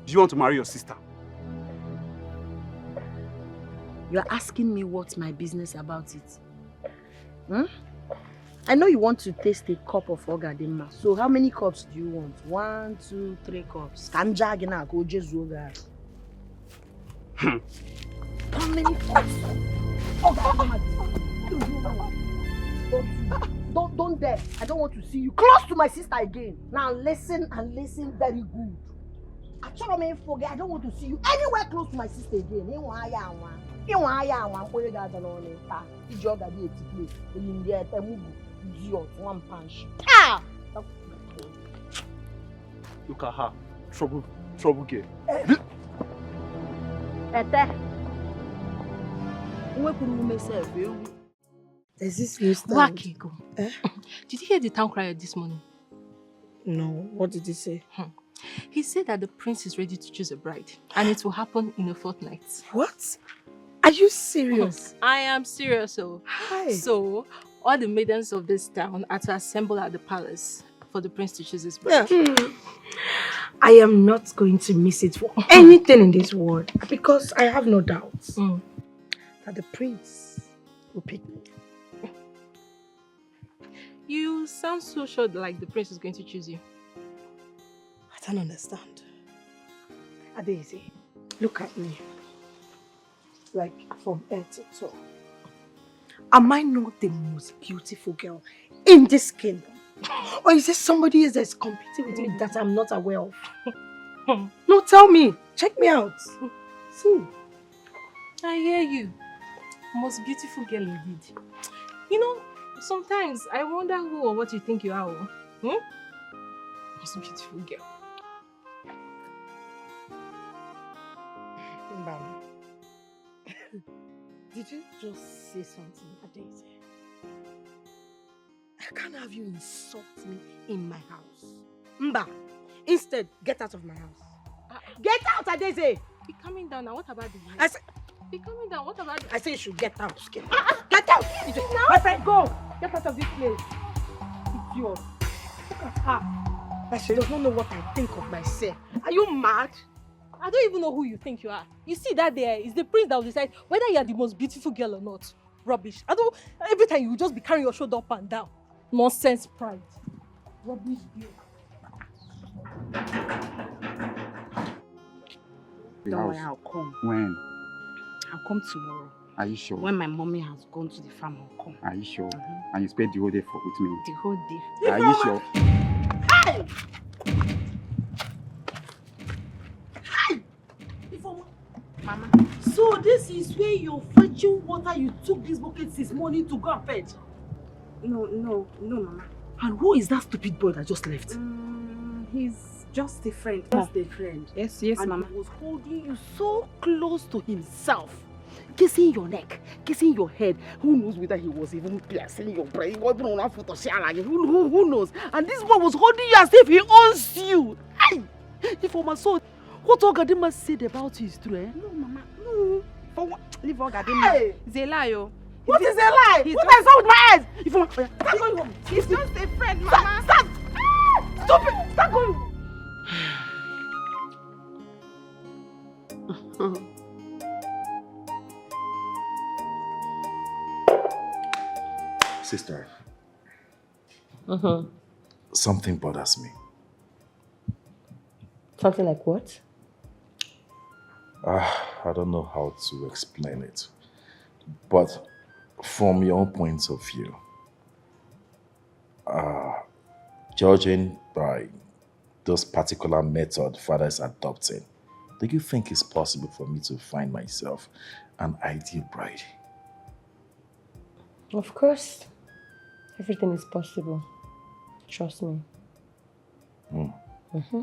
Do you want to marry your sister? You're asking me what's my business about it. I know you want to taste a cup of Ogadema. So how many cups do you want? 1, 2, 3 cups. Kanja gina go jezuga. How many cups? Don't dare. I don't want to see you close to my sister again. Now listen and listen very good. I don't want to see you anywhere close to my sister again. One punch. Look at her. Trouble girl. There's this news Wakiko. Did you hear the town crier this morning? No. What did he say? He said that the prince is ready to choose a bride, and it will happen in a fortnight. What? Are you serious? I am serious. Hi. So, all the maidens of this town are to assemble at the palace for the prince to choose his bride. I am not going to miss it for anything in this world, because I have no doubts that the prince will pick me. You sound so sure like the prince is going to choose you. I don't understand. Adeze, look at me. Like from head to toe. Am I not the most beautiful girl in this kingdom? Or is there somebody else that's competing with me that I'm not aware of? No, tell me. Check me out. See. I hear you. Most beautiful girl indeed. You know, sometimes I wonder who or what you think you are. Most beautiful girl. Did you just say something, Adeze? I can't have you insult me in my house. Mba, instead, get out of my house. Get out, Adeze! Be coming down now. What about the I said, Be coming down. What about I say you should get out. Get out! My friend, go! Get out of this place. Idiot. Look at her. Like she does not know what I think of myself. Are you mad? I don't even know who you think you are. You see that there is the prince that will decide whether you are the most beautiful girl or not. Rubbish. I don't. Every time you will just be carrying your shoulder up and down. Nonsense pride. Rubbish girl. Don't worry, I'll come. When? I'll come tomorrow. Are you sure? When my mommy has gone to the farm, I'll come. Are you sure? And you spent the whole day with me? The whole day. Are you sure? Hey! Hey! Mama. So this is where you're fetching water you took this bucket this morning to go and fetch? No, Mama. And who is that stupid boy that just left? He's just a friend. Just a friend. Yes, and Mama. He was holding you so close to himself, kissing your neck, kissing your head. Who knows whether he was even piercing your brain? Who knows? And this boy was holding you as if he owns you. Hey! If my son, what Ogadima said about you is true, eh? No, Mama. No. For what? Leave Ogadima. Hey! It's a lie, yo. What is a lie? What I saw with my eyes? If start going home. He's just a friend, Mama. Stop! Stop it! Start going. Sister, Mm-hmm. something bothers me. Something like what? I don't know how to explain it. But from your own point of view, judging by this particular method father is adopting, do you think it's possible for me to find myself an ideal bride? Of course. Everything is possible. Trust me. Mm-hmm.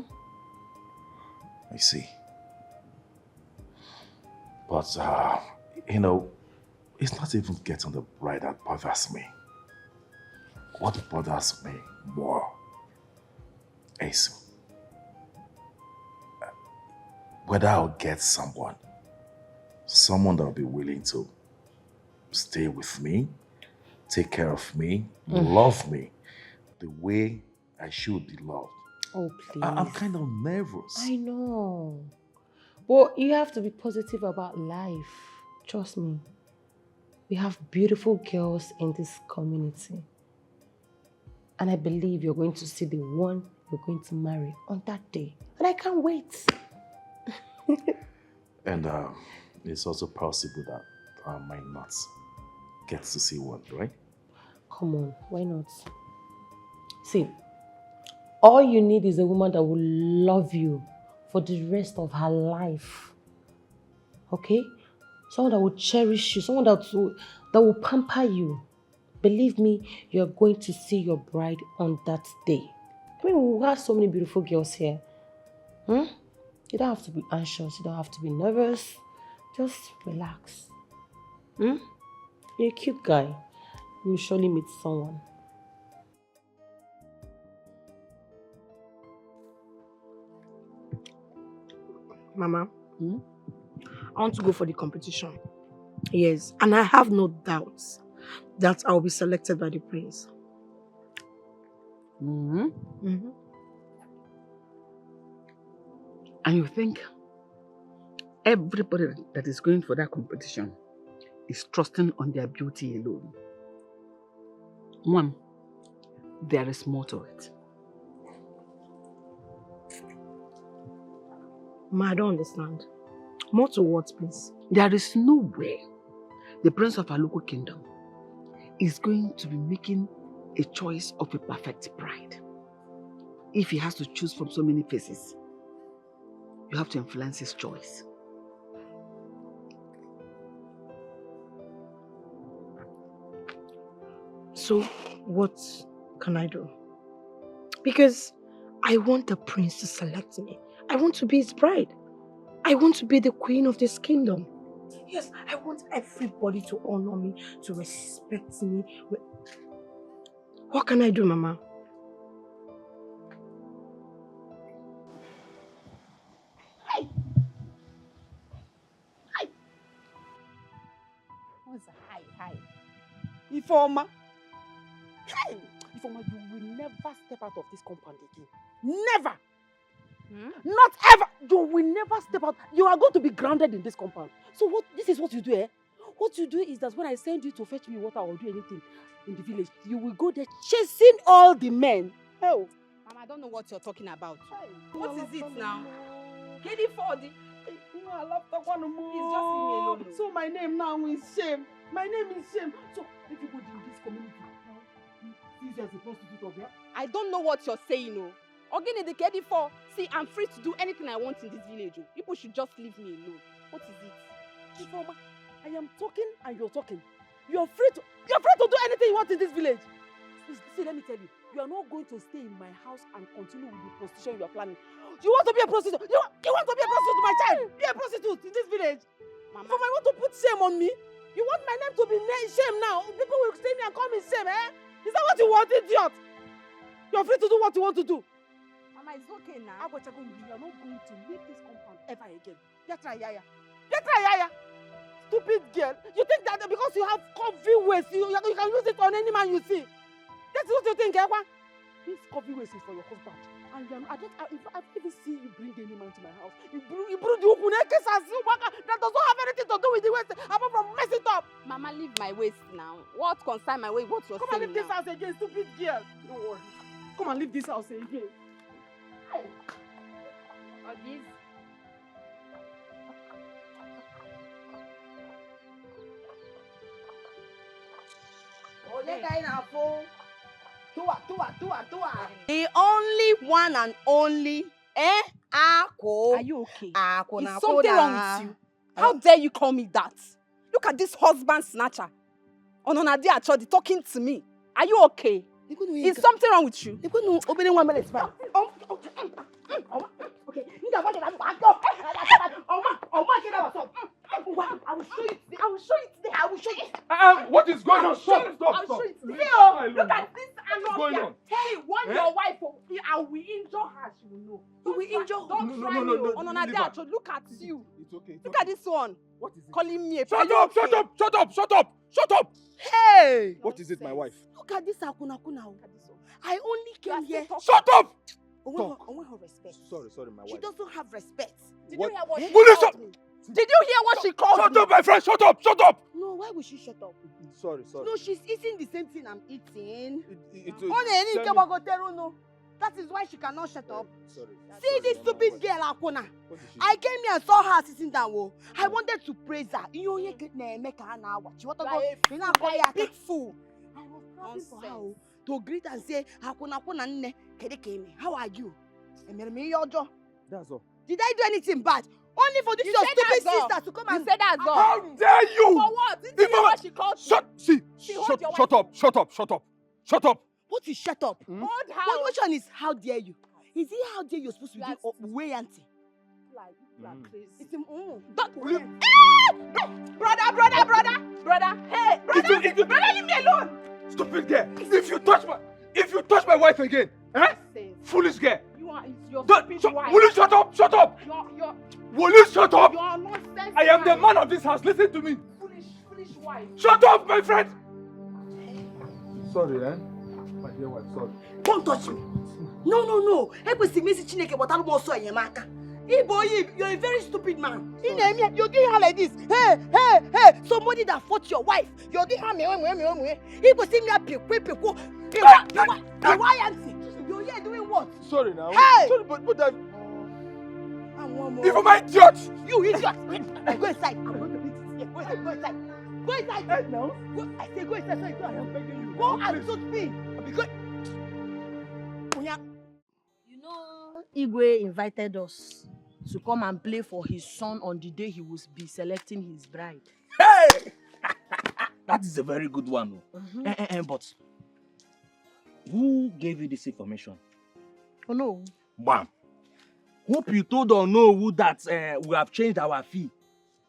I see. But, you know, it's not even getting the bride that bothers me. What bothers me more is whether I'll get someone that'll be willing to stay with me, take care of me, love me the way I should be loved. Oh, please. I'm kind of nervous. I know. But you have to be positive about life. Trust me. We have beautiful girls in this community. And I believe you're going to see the one you're going to marry on that day. And I can't wait. And it's also possible that I might not get to see one, right? Come on, why not? See, all you need is a woman that will love you for the rest of her life. Okay? Someone that will cherish you, someone that will pamper you. Believe me, you're going to see your bride on that day. I mean, we have so many beautiful girls here. You don't have to be anxious, you don't have to be nervous. Just relax. You're a cute guy. You will surely meet someone. Mama, I want to go for the competition. Yes, and I have no doubts that I'll be selected by the prince. And you think everybody that is going for that competition is trusting on their beauty alone? One, there is more to it. Ma, I don't understand. More to what, please? There is no way the prince of our local kingdom is going to be making a choice of a perfect bride. If he has to choose from so many faces, you have to influence his choice. So, what can I do? Because I want the prince to select me. I want to be his bride. I want to be the queen of this kingdom. Yes, I want everybody to honor me, to respect me. What can I do, Mama? What's hi? Ifeoma. Hey! Ifeoma, you will never step out of this compound again. Never! Not ever! You will never step out. You are going to be grounded in this compound. So this is what you do, eh? What you do is that when I send you to fetch me water or do anything in the village, you will go there chasing all the men. Hell. Mama, I don't know what you're talking about. Hey, what is it now? Get it for the... I love the one more. Please just leave me alone. So my name now is Shame. My name is Shame. So everybody in this community now sees you as a prostitute of here. I don't know what you're saying, no. Again, the Kedi for. See, I'm free to do anything I want in this village. Oh. People should just leave me alone. What is it? Ifeoma, I am talking and you're talking. You're free to do anything you want in this village. See, let me tell you, you are not going to stay in my house and continue with the prostitution you are planning. You want to be a prostitute? You want to be a prostitute to my child? Be a prostitute in this village? Mama, you want to put shame on me? You want my name to be Shame now? People will see me and call me Shame, eh? Is that what you want, idiot? You're free to do what you want to do. Mama, it's okay now. You are not going to leave this compound ever again. Get try, Yaya. Stupid girl. You think that because you have coffee waste, you can use it on any man you see? That's what you think, Ewa? This coffee waste is for your husband. And I don't even see you bring any man to my house. You bring the Ukuneke Sasiwaka that does not have anything to do with the waste apart from mess it up. Mama, leave my waste now. What concern my waste? What you're saying? Come and leave this house again, stupid girl. Don't worry. Come and leave this house again. Ogis. The only one and only, Ako. Are you okay? Ako Is na something wrong with you? How dare you call me that? Look at this husband snatcher. Ononade Achodi talking to me. Are you okay? Is something wrong with you? Opening 1 minute. Okay. I will show you today. What is going on? Stop. I'll show you today. Look at this. What's going on? Hey, warn your wife. I will injure her. She will know. You will injure her. Don't try me. Ononade Achodi, look at you. It's okay. Look at this one. What is it? Calling me a Shut up! Hey! What is it, my wife? Look at this Akuna. I only came here. Shut up! On her respect. Sorry, my wife. She doesn't have respect. Did you hear what she Will you called me? Did you hear what she called me? Shut up, my friend! Shut up! No, why would she shut up? Sorry. No, she's eating the same thing I'm eating. It's That is why she cannot shut up. Sorry. See this stupid girl, Akuna. I came here and saw her sitting down. I wanted to praise her. You want to go? Big fool. I was happy for her to greet and say, Akuna nne kede keme. How are you? That's all. Did I do anything bad? Only for this your stupid sister to come and say that's all. How dare you? For what? Did you hear what she called me? Shut up. What is shut up? Hold her. Which one is how dare you? Is it how dare you're supposed to do way auntie? It's Brother, hey, brother, leave me alone. Stupid girl. If you touch my wife again, foolish girl. Your stupid wife. Will you shut up? Will you shut up? You're nonsense. I am the man of this house. Listen to me. Foolish wife. Shut up, my friend. Sorry, my dear wife. Sorry. Don't touch me. No. You're a very stupid man. You're doing her like this. Hey. Somebody that fought your wife. You're doing her me. You're here doing what? Sorry now. Hey! Sorry, but that... And one more. Even my idiot! You idiot! Go inside. I'm going to beat you. Go inside. Go inside. Hey, no. I say go inside so you know I'm begging you. Go and shoot me. You know, Igwe invited us to come and play for his son on the day he will be selecting his bride. Hey! That is a very good one. But who gave you this information? Oh no. Bam. Hope you told Onowu that we have changed our fee.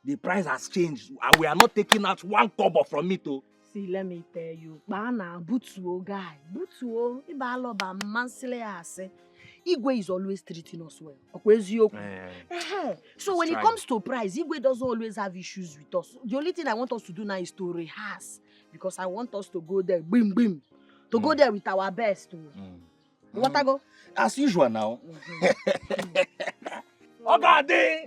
The price has changed and we are not taking out 1 kobo from it. See, let me tell you. Bana butuo guy. Butuo ibaloba mansile ase. Igwe is always treating us well. So when it comes to price, Igwe doesn't always have issues with us. The only thing I want us to do now is to rehearse. Because I want us to go there, bim, bim. To go there with our best. What I go? As usual now. Ogade!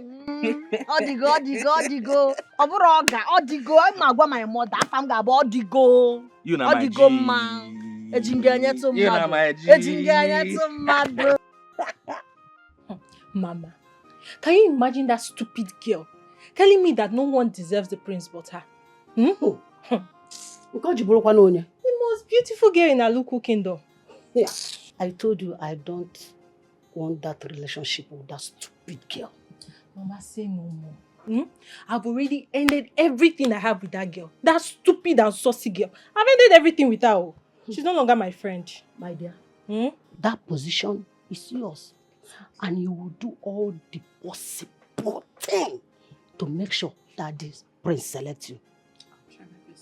Odigo. Oburoga, Odigo. I'm my mother. I'm going Odigo. You know my Odigo man. Mama, can you imagine that stupid girl telling me that no one deserves the prince but her? The most beautiful girl in Aluku kingdom. Yeah, I told you I don't want that relationship with that stupid girl. Mama, say no more. I've already ended everything I have with that girl. That stupid and saucy girl. I've ended everything with her. She's no longer my friend. My dear, that position is yours. And you will do all the possible thing to make sure that this prince selects you.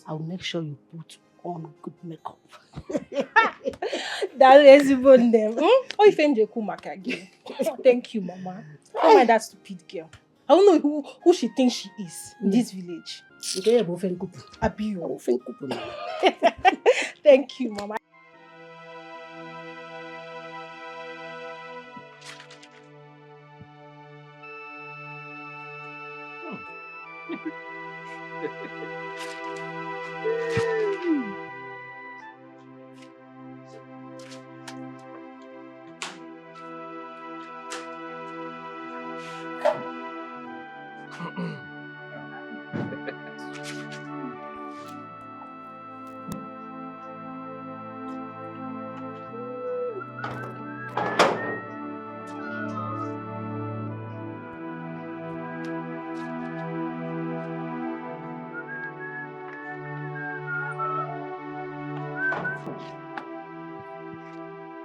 I will make sure you put on good makeup. That lazy bone them. Oh, if I'm the Kumaka again. Thank you, Mama. Don't mind that stupid girl. I don't know who she thinks she is in this village. Thank you, Mama.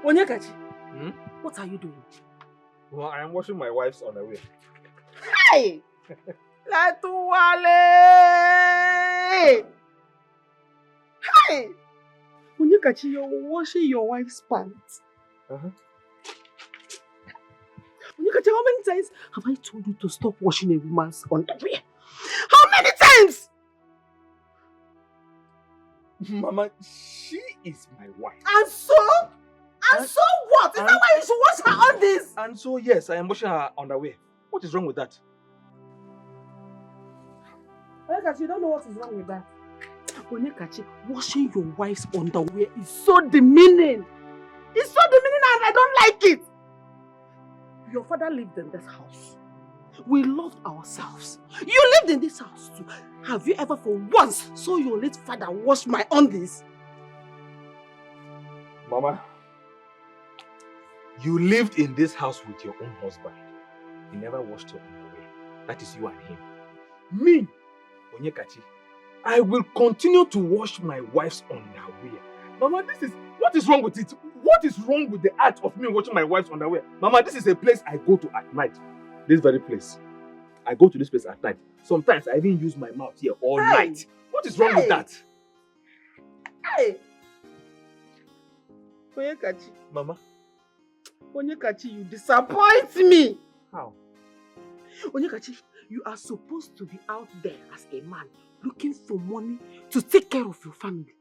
Onyekachi, what are you doing? Well, I am washing my wife's underwear. Hey! Latuwale! Hey! Onyekachi, you're washing your wife's pants. Onyekachi, how many times have I told you to stop washing a woman's underwear? How many times? Mama, she is my wife. And so? And so what? Is that why you should wash her undies? And so, yes, I am washing her underwear. What is wrong with that? Onyekachi, you don't know what is wrong with that. Onyekachi, washing your wife's underwear is so demeaning. It's so demeaning and I don't like it. Your father lived in this house. We loved ourselves. You lived in this house too. Have you ever for once saw your late father wash my undies? Mama, you lived in this house with your own husband. He never washed your underwear. That is you and him. Me, Onyekachi, I will continue to wash my wife's underwear. Mama, what is wrong with it? What is wrong with the act of me washing my wife's underwear? Mama, this is a place I go to at night. This very place. I go to this place at night. Sometimes I even use my mouth here all night. What is wrong with that? Hey! Onyekachi. Mama. Onyekachi, you disappoint me. How? Onyekachi, you are supposed to be out there as a man looking for money to take care of your family.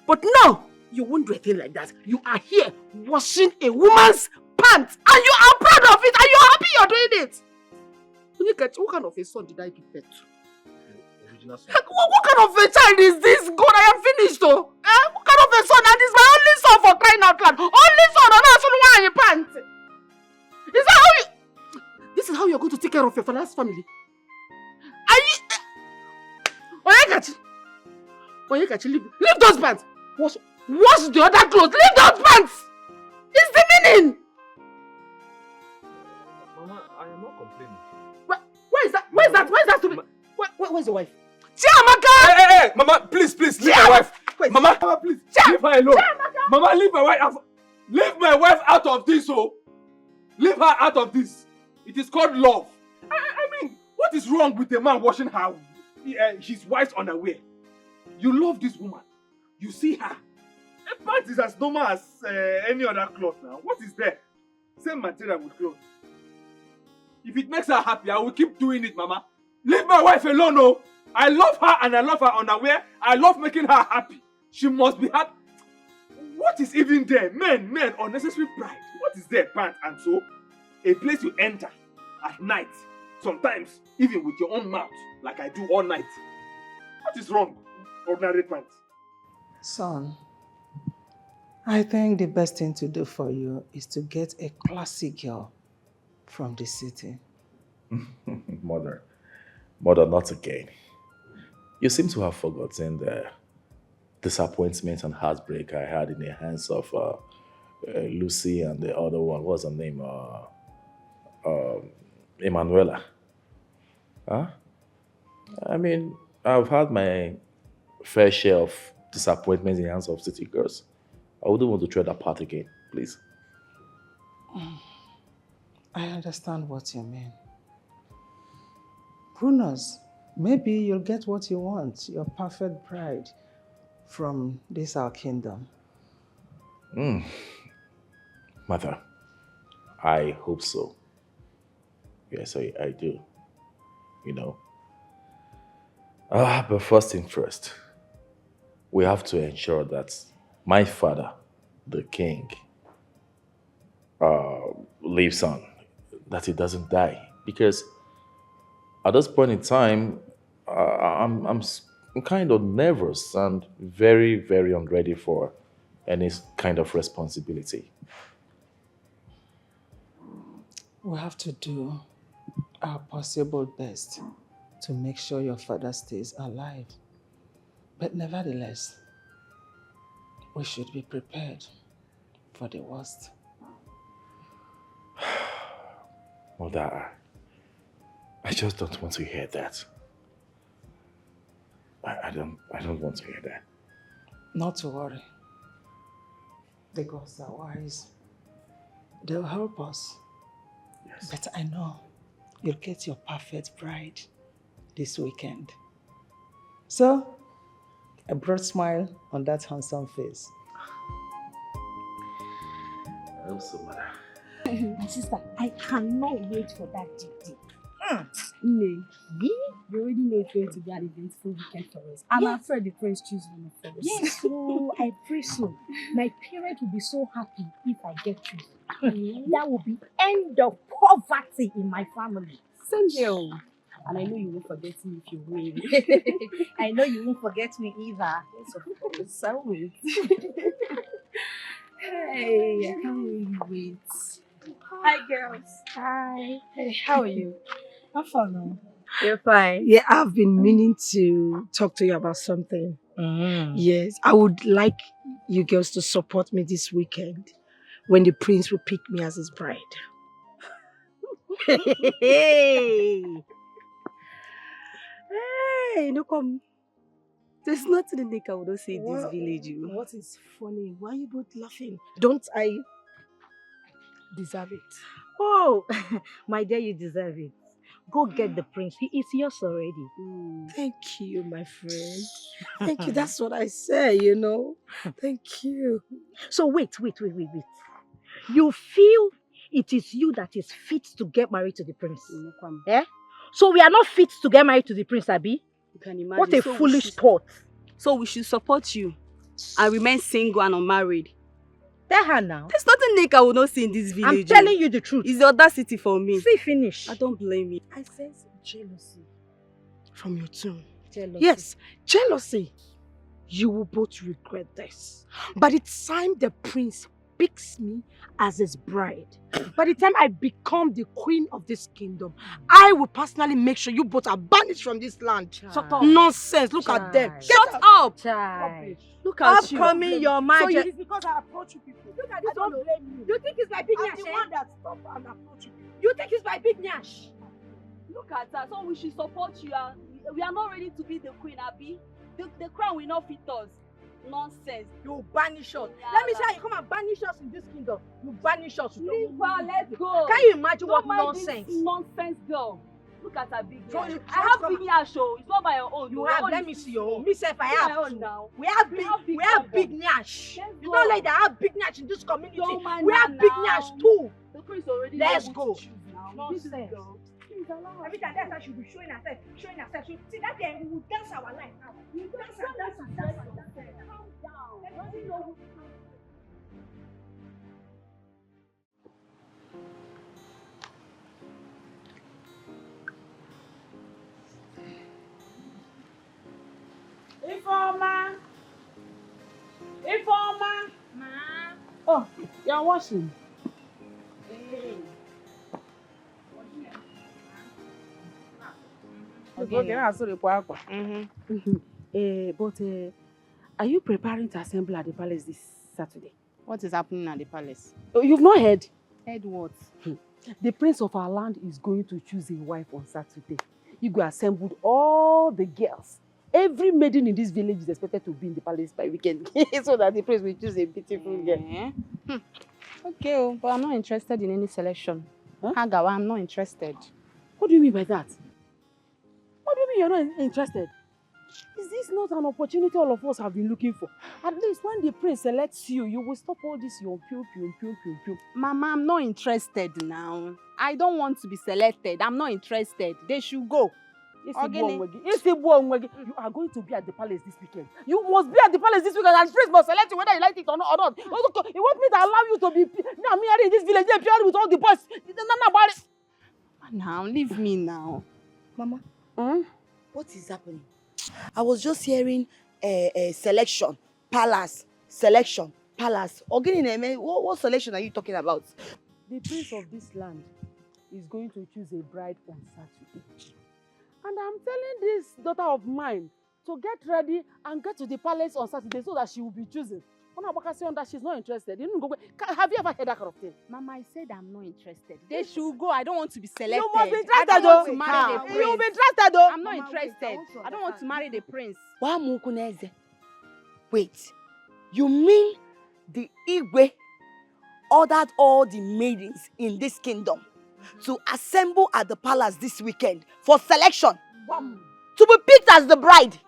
But no, you won't do a thing like that. You are here washing a woman's pants and you are proud of it and you're happy you're doing it. Onyekachi, what kind of a son did I give birth to? Original son. What kind of a child is this? God, I am finished though. What kind of a son? And this is my only son for crying out loud. Only son on us in your pants. Is that how you... This is how you're going to take care of your father's family? Are you... Onyekachi, leave those pants. Wash the other clothes. Leave those pants. It's demeaning. Mama, I am not complaining. Where is that? Where's that to be? Where's your wife? Chiamaka! Hey, Mama, please, leave my wife. Wait. Mama, please, leave her alone. Chiamaka. Mama, leave my wife. Leave my wife out of this, oh. Leave her out of this. It is called love. I mean, what is wrong with a man washing his wife's underwear? You love this woman. You see her. Her pants is as normal as any other cloth now. What is there? same material with clothes. If it makes her happy, I will keep doing it, Mama. Leave my wife alone, oh! I love her and I love her unaware. I love making her happy. She must be happy. What is even there? Men, unnecessary pride. What is there, pants and so? A place you enter at night, sometimes even with your own mouth, like I do all night. What is wrong? Ordinary pants. Son, I think the best thing to do for you is to get a classy girl from the city. Mother, not again. You seem to have forgotten the disappointment and heartbreak I had in the hands of Lucy and the other one. What's her name? Emanuela. Huh? I mean, I've had my fair share of disappointments in the hands of city girls. I wouldn't want to tread that path again, please. I understand what you mean. Who knows? Maybe you'll get what you want, your perfect bride from this our kingdom. Mother, I hope so. Yes, I do. You know. But first thing first, we have to ensure that my father, the king, lives on, that he doesn't die. Because at this point in time, I'm kind of nervous and very, very unready for any kind of responsibility. We have to do our possible best to make sure your father stays alive. But nevertheless, we should be prepared for the worst. Mother, I just don't want to hear that. I don't want to hear that. Not to worry. The gods are wise. They'll help us. Yes. But I know you'll get your perfect bride this weekend. So, a broad smile on that handsome face. I hope so, Mother. My sister, I cannot wait for that day. You're already know it's going to be an eventful weekend for us. I'm afraid the prince chooses one of us. Yes, so I pray so. My parents will be so happy if I get chosen. That will be end of poverty in my family. Same here. And I know you won't forget me if you win. I know you won't forget me either. Yes, of course. I will. Hey, I can't really wait. Hi, girls. Hi. Hey, how are you? I'm fine now. You're fine. Yeah, I've been meaning to talk to you about something. Yes, I would like you girls to support me this weekend when the prince will pick me as his bride. Hey, no come. There's nothing in Dikeh I would not say in this village. What is funny? Why are you both laughing? Don't I deserve it? Oh, my dear, you deserve it. Go get the prince. He is yours already. Thank you, my friend. Thank you. That's what I say, you know. Thank you. So wait. You feel it is you that is fit to get married to the prince? Eh? So we are not fit to get married to the prince, Abi? You can imagine. What a foolish thought. So we should support you and remain single and unmarried. Tell her now. There's nothing Dikeh will not see in this village. I'm telling you the truth. It's the audacity for me. See, finish. I don't blame you. I sense jealousy from your tone. Jealousy. Yes, jealousy. You will both regret this. By the time the prince picks me as his bride, by the time I become the queen of this kingdom, I will personally make sure you both are banished from this land. Shut up. Nonsense. Look at them. Shut up. Child. Look at you. Upcoming your majesty. So it's because I approach you people. Look at this one. You think it's my big I'm nyash? the one that stop and approach you people. You think it's my big nyash? Look at us. So we should support you. We are not ready to be the queen, Abi. The crown will not fit us. Nonsense. You banish us. Yeah, Let me say you come and banish us in this kingdom. You banish us. Leave her. Let's go. Can you imagine Don't what mind nonsense? This nonsense girl. Look at her big So nyash. you I have come- big nyash, oh. It's not by your own. You Your have. own Let is me see too your own. small. Me self, I It's have. my own now. We have We big. have big We have nyash. big nyash. Let's It's go. not like they have big nyash in this community. Don't mind We her have big now. nyash too. The queen prince already Let's able go. to choose now. Nonsense. Please allow her. Every time that's how she'll be showing herself. See that day we will dance our life now. We will dance. Calm down. Doesn't know who Ifeoma! Ifeoma! Ma. Oh, you're washing. Okay, now I saw the aqua. But are you preparing to assemble at the palace this Saturday? What is happening at the palace? Oh, you've not heard? Heard what? The prince of our land is going to choose a wife on Saturday. You go assembled all the girls. Every maiden in this village is expected to be in the palace by weekend so that the prince will choose a beautiful girl. Okay, but I'm not interested in any selection. Hagawa, I'm not interested. What do you mean by that? What do you mean you're not interested? Is this not an opportunity all of us have been looking for? At least when the prince selects you, you will stop all this your pew. Mama, I'm not interested now. I don't want to be selected. I'm not interested. They should go. You are going to be at the palace this weekend. You must be at the palace this weekend and the prince must select you whether you like it or not. You want me to allow you to be now me in this village with all the boys? Now, leave me now. Mama, what is happening? I was just hearing selection, palace, selection, palace. What selection are you talking about? The prince of this land is going to choose a bride on Saturday. And I'm telling this daughter of mine to get ready and get to the palace on Saturday so that she will be chosen. That she's not interested. Have you ever heard that kind of thing? Mama, I said I'm not interested. They should go. I don't want to be selected. You must be I interested, don't want to marry the prince. You'll be interested, though. I'm not interested. I don't want to marry the prince. Wait, you mean the Igwe ordered all the maidens in this kingdom to assemble at the palace this weekend for selection? To be picked as the bride?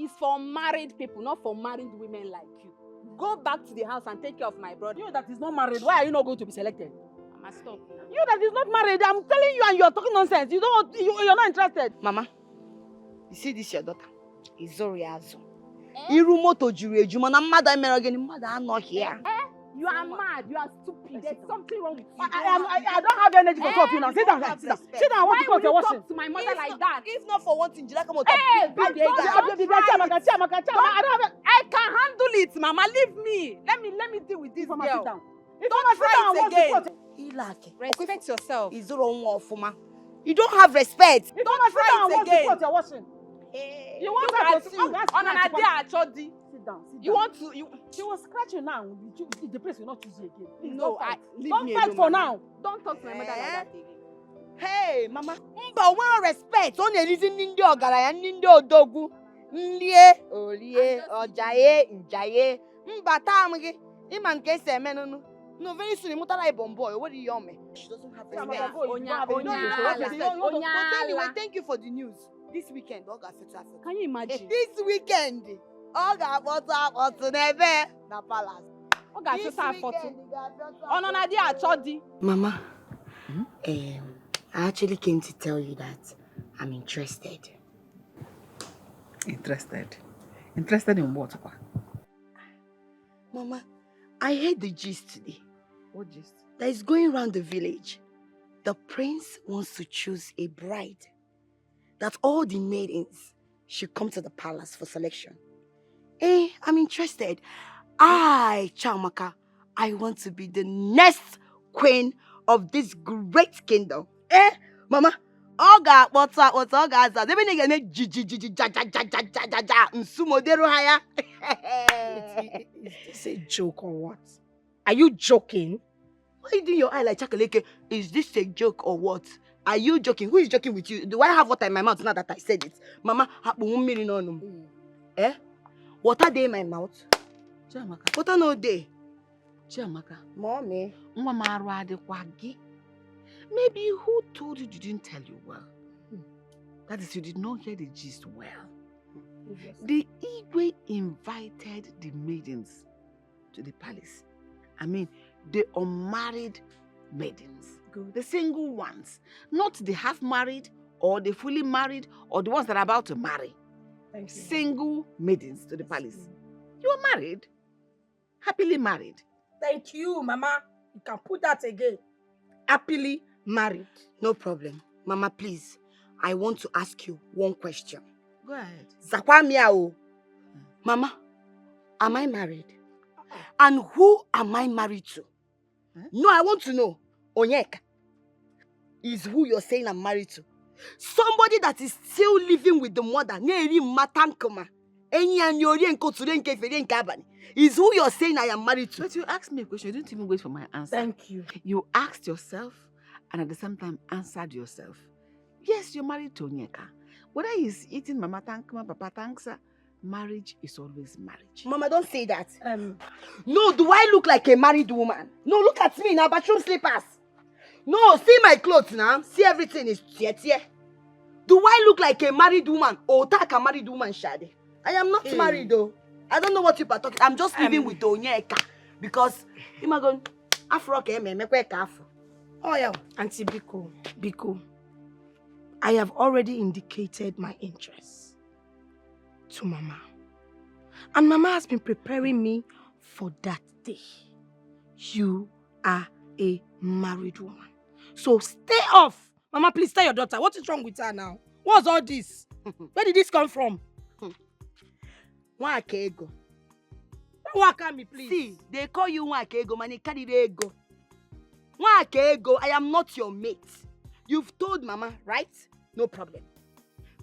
It's for married people, not for married women like you. Go back to the house and take care of my brother. You that is not married, why are you not going to be selected? Mama, stop. You that is not married, I'm telling you and you're talking nonsense. You're not interested. Mama, you see this your daughter? Izoriazo. Irumoto juru ejuma na mmadụ emere gịnị mmadụ anọ here. You are mad. You are stupid. There's something wrong with you. I don't have energy for two of you now. Sit down. Sit down. I want to Why cut your will you washing. talk to my mother like that? If not for one thing, Jila come on. Hey, I can handle it, Mama. Leave me. Let me deal with this girl. Sit down. Don't try it again. Respect yourself. You don't have respect. Don't try it again. Your washing. You want to see on an idea, Chodi. Sit down. You want to She was scratching now. The place will not choose you again. Please, no, don't fight for now. Don't talk to my mother like that again. Hey, Mama. Mba, we respect. On the reason Nindi Ogaraya, Nindi Odogu, Ndie, Olie, Ojaye, Njaye. Mba, Tamge. Iman kese menunu. No, very soon, Mutala Bomboy. What do you mean? She doesn't have respect. But anyway, thank you for the news. This weekend, Oga Fetch Africa. Can you imagine? This weekend, Oga what's never na palace. Oga Fetch Africa. On an idea, Chodi. Mama, I actually came to tell you that I'm interested. Interested? Interested in what? Mama, I heard the gist today. What gist? That is going around the village. The prince wants to choose a bride. That all the maidens should come to the palace for selection. I'm interested. Chamaka, I want to be the next queen of this great kingdom. Mama, Oga, what's Oga? Is this a joke or what? Are you joking? Why are you doing your eye like Chakaleke? Is this a joke or what? Are you joking? Who is joking with you? Do I have water in my mouth now that I said it? Mama, water day in my mouth? Chiamaka. Water no day. Chiamaka. Mommy. Maybe who told you didn't tell you well? That is, you did not hear the gist well. The Igwe invited the maidens to the palace I mean, the unmarried maidens. The single ones. Not the half-married or the fully married or the ones that are about to marry. Thank you. Single maidens to the palace. You are married. Happily married. Thank you, Mama. You can put that again. Happily married. No problem. Mama, please. I want to ask you one question. Go ahead. Zakwamiao. Mama, am I married? And who am I married to? Huh? No, I want to know. Onyeka is who you're saying I'm married to. Somebody that is still living with the mother. Is who you're saying I am married to. But you asked me a question. You didn't even wait for my answer. Thank you. You asked yourself and at the same time answered yourself. Yes, you're married to Onyeka. Whether he's eating Mama Tankma, Papa Tanksa, marriage is always marriage. Mama, don't say that. No, do I look like a married woman? No, look at me now, bathroom slippers. No, see my clothes now. See everything is tie. Do I look like a married woman or take a married woman, Shade? I am not married though. I don't know what you are talking. I'm just living with Onyeka because I'm going Afro Oh yeah, Auntie Biko, I have already indicated my interest to Mama. And Mama has been preparing me for that day. You are a married woman. So stay off. Mama, please tell your daughter. What is wrong with her now? What's all this? Where did this come from? Nwakego. Wakami, please. See, they call you Nwakego, man. They carry the ego. Nwakego, I am not your mate. You've told Mama, right? No problem.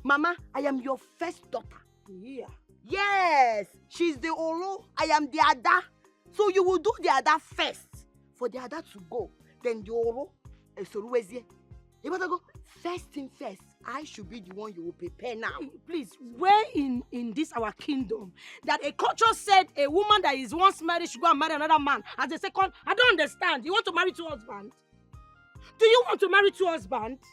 Mama, I am your first daughter. Yeah. Yes, she's the Olo. I am the Ada. So you will do the Ada first. For the Ada to go. Then the Olo. You better go. First thing first. I should be the one you will prepare now. Please, where in this our kingdom that a culture said a woman that is once married should go and marry another man as a second? I don't understand. You want to marry two husbands? Do you want to marry two husbands?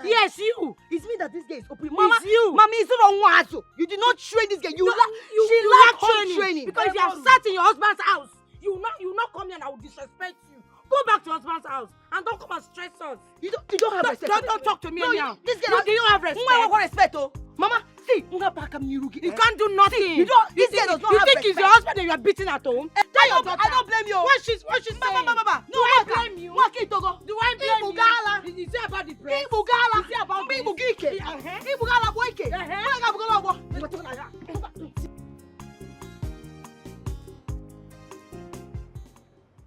Yes, you. It's me that this guy is opening. Mama, it's you. Mama, it's not one. You did not train this guy. She lack training. Because if you have sat in your husband's house, you will not come here and I will disrespect you. Go back to your husband's house and don't come and stress us. You don't have respect. Don't talk to me anyhow. This guy do you have respect? What respect, oh? Mama, see, you can't do nothing. See, you don't. This guy does not have respect. You think it's your husband that you are beating at home? Tell your daughter. I don't blame you. What she's saying? Mama. Do I blame you? Do I blame you? Is it about the breast? Is it about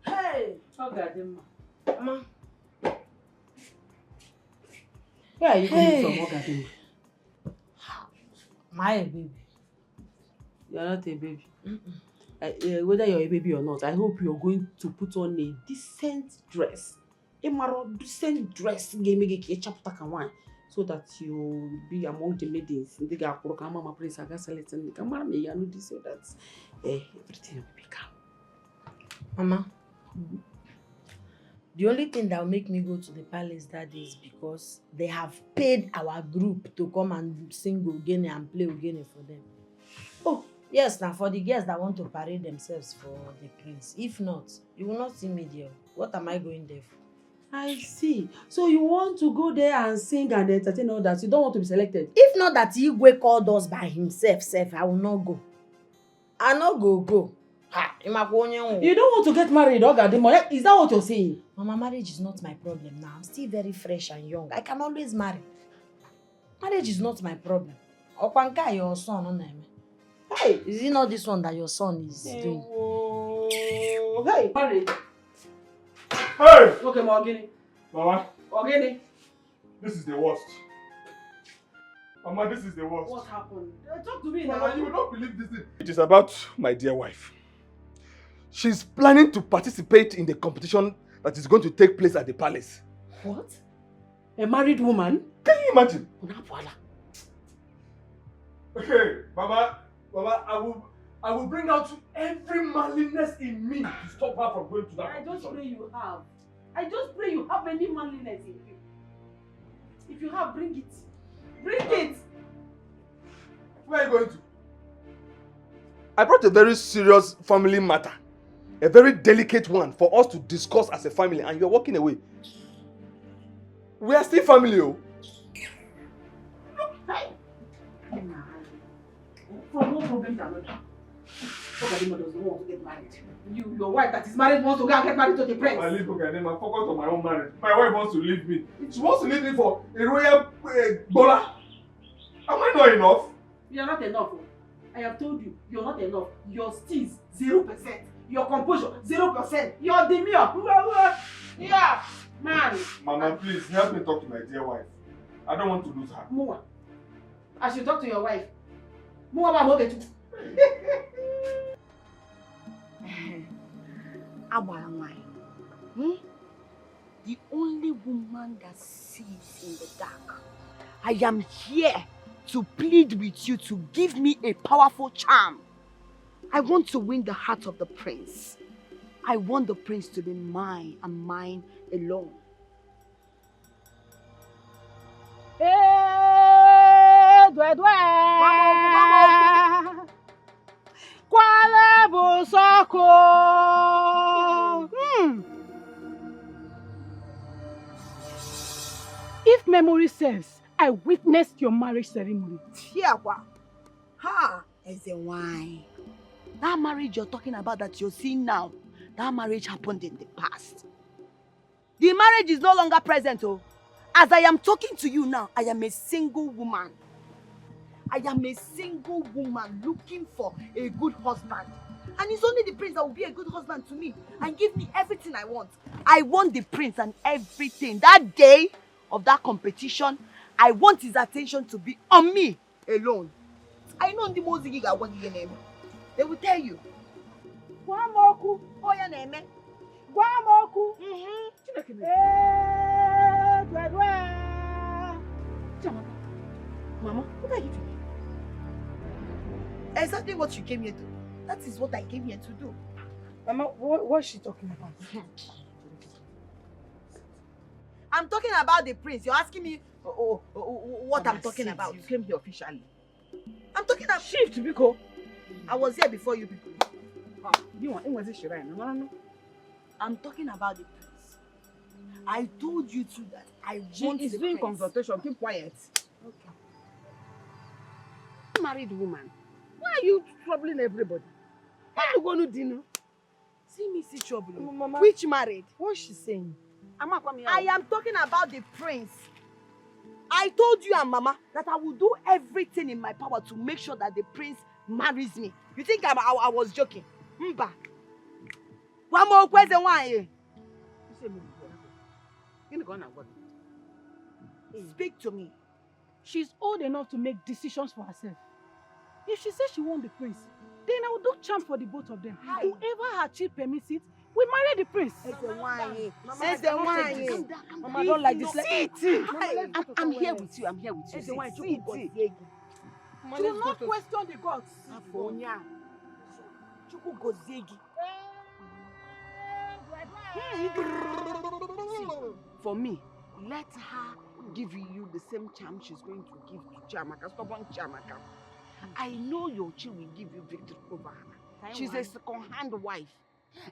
Hey! Ogadimma. Mama. Where are you coming from, Ogadimma? My baby. You're not a baby. Whether you're a baby or not, I hope you're going to put on a decent dress. A decent dress so that you'll be among the maidens. So that everything will be calm. Mama. The only thing that will make me go to the palace that day is because they have paid our group to come and sing Ogene and play Ogene for them. Oh, yes, now for the girls that want to parade themselves for the prince. If not, you will not see me there. What am I going there for? I see. So you want to go there and sing and entertain all that. You don't want to be selected. If not that Igwe called us by himself, I will not go. I not go. You don't want to get married, Ogadimo. Is that what you're saying? Mama, marriage is not my problem now. I'm still very fresh and young. I can always marry. Marriage is not my problem. Okwanka, your son, hey, is it not this one that your son is doing? Hey, marriage. Hey! Okay, Ogene. Mama. Ogene. This is the worst. Mama, this is the worst. What happened? Talk to me now. Mama, you will not believe this thing. It is about my dear wife. She's planning to participate in the competition that is going to take place at the palace. What? A married woman? Can you imagine? Okay, Mama, I will bring out every manliness in me to stop her from going to that competition. I just pray you have any manliness in you. If you have, bring it. Bring it! Where are you going to? I brought a very serious family matter A very delicate one for us to discuss as a family, and you're walking away. We are still family, oh. From one problem to another. Ogadima doesn't want to get married. Your wife that is married wants to go and get married to the prince. I leave Ogadima, focus on my own marriage. My wife wants to leave me. She wants to leave me for a royal bola. Am I not enough? You are not enough. I have told you, you are not enough. Your steez, 0%. Your composure, 0%. Your demeanor, yeah, man. Mama, please help me talk to my dear wife. I don't want to lose her. Mua, I should talk to your wife. Mua, mama, get you. The only woman that sees in the dark. I am here to plead with you to give me a powerful charm. I want to win the heart of the prince. I want the prince to be mine and mine alone. If memory serves, I witnessed your marriage ceremony. Ha! As a wine. That marriage you're talking about that you're seeing now, that marriage happened in the past. The marriage is no longer present, oh. As I am talking to you now, I am a single woman. I am a single woman looking for a good husband. And it's only the prince that will be a good husband to me and give me everything I want. I want the prince and everything. That day of that competition, I want his attention to be on me alone. I know the most name. They will tell you. Guamoku, oya neme. Guamoku. Mama, what are you doing? Exactly what you came here to do. That is what I came here to do. Mama, what is she talking about? I'm talking about the prince. You're asking me what Mama, I'm talking about. You came here officially. I'm talking about shift, Biko. I was here before you people. No. I'm talking about the prince. I told you too that I want the doing prince. Consultation. Keep quiet. Okay. Married woman. Why are you troubling everybody? Why are you going to dinner? See me see trouble. Mama. Which married? What's she saying? I am talking about the prince. I told you and Mama that I will do everything in my power to make sure that the prince marries me. You think I was joking? Mba. One more question, why? Speak to me. She's old enough to make decisions for herself. If she says she wants the prince, then I will do charm for the both of them. Hi. Whoever her chief permits it, we marry the prince. Mama, don't like this. I'm here with you. I'm here with you. Do not question the gods. For me, let her give you the same charm she's going to give to Chiamaka. Stubborn Chiamaka. I know your child will give you victory over her. She's a second-hand wife.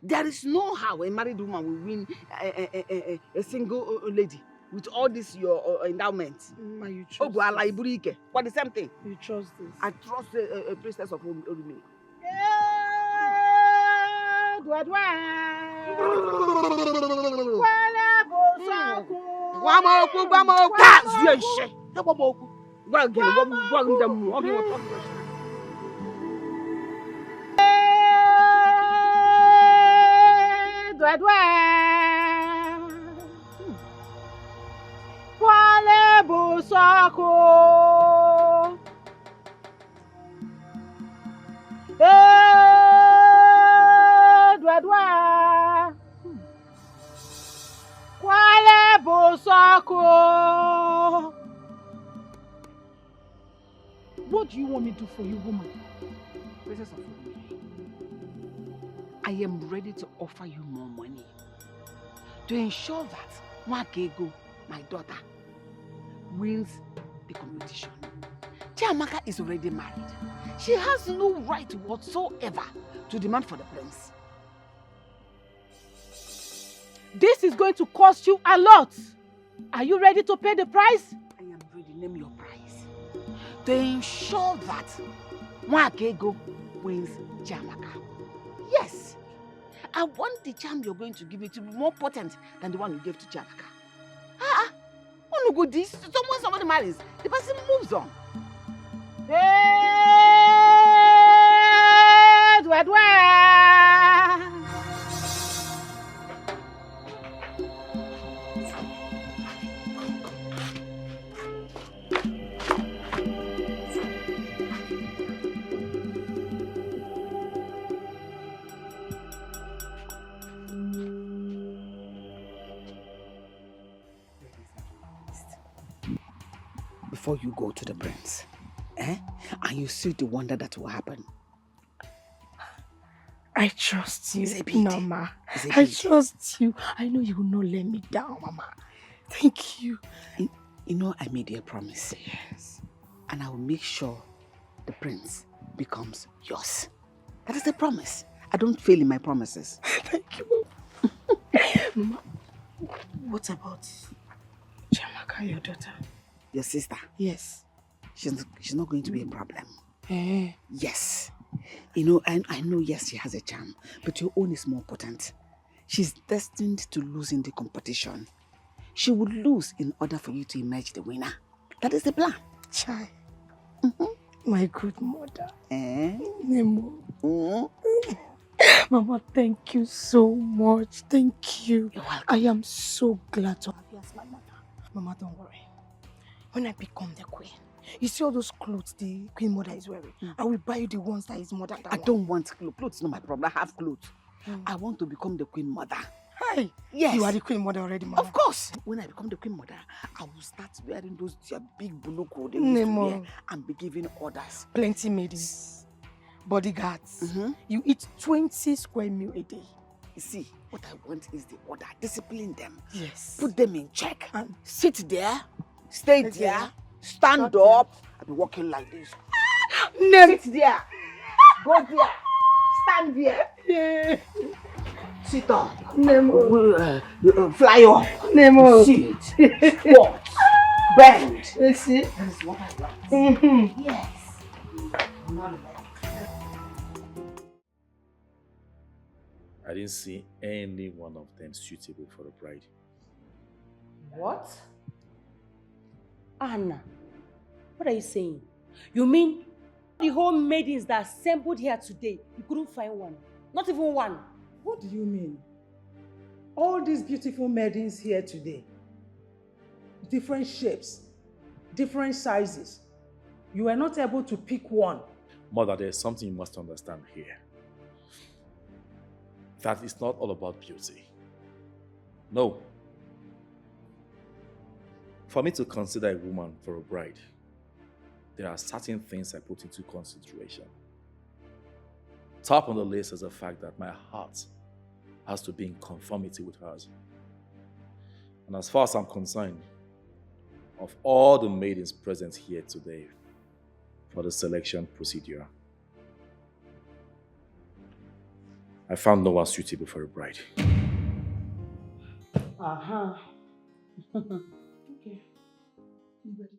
There is no how a married woman will win a single lady with all this your endowments. You trust this. What the same thing? You trust this? I trust a princess of Orumi. What do you want me to do for you, woman? Princess of Orumi, I am ready to offer you more money to ensure that Nwakego, my daughter, wins the competition. Chiamaka is already married. She has no right whatsoever to demand for the prince. This is going to cost you a lot. Are you ready to pay the price? I am ready. Name your price. To ensure that Nwakego wins Jamaka. Yes. I want the charm you're going to give me to be more potent than the one you gave to Jamaka. Oh no good this. Somebody marries. The person moves on. Before you go to the prince, and you see the wonder that will happen. I trust you, It's a bit. Mama. It's a I bit. trust you. I know you will not let me down, Mama. Thank you. You know I made you a promise. Yes. And I will make sure the prince becomes yours. That is a promise. I don't fail in my promises. Thank you, Mama. What about Jamaka, your daughter? Your sister? Yes. She's not going to be a problem. Eh? Yes. You know, I know, yes, she has a charm, but your own is more potent. She's destined to lose in the competition. She would lose in order for you to emerge the winner. That is the plan. Chai. My good mother. Eh? Nemo. Mama, thank you so much. Thank you. You're welcome. I am so glad to have you as my mother. Mama, don't worry. When I become the queen, you see all those clothes the queen mother is wearing? I will buy you the ones that is more than that. I don't want clothes. Clothes is not my problem. I have clothes. I want to become the queen mother. Hey, yes. You are the queen mother already, Mama. Of course. When I become the queen mother, I will start wearing those big buluku they used to wear and be giving orders. Plenty maidens, bodyguards. You eat 20 square meal a day. You see, what I want is the order. Discipline them. Yes. Put them in check. And sit there, stay there, stand up. I'll be walking like this. Sit there. Go there. Stand there. Yeah. Sit up. Nemo. Fly up. Nemo. Sit. Squat. Bend. You see? That is what I want. Yes. I didn't see any one of them suitable for a bride. What? Anna, what are you saying? You mean the whole maidens that assembled here today, you couldn't find one? Not even one? What do you mean? All these beautiful maidens here today, different shapes, different sizes. You were not able to pick one. Mother, there's something you must understand here. That it's not all about beauty. No. For me to consider a woman for a bride, there are certain things I put into consideration. Top on the list is the fact that my heart has to be in conformity with hers. And as far as I'm concerned, of all the maidens present here today for the selection procedure, I found no one suitable for a bride. Okay. You ready?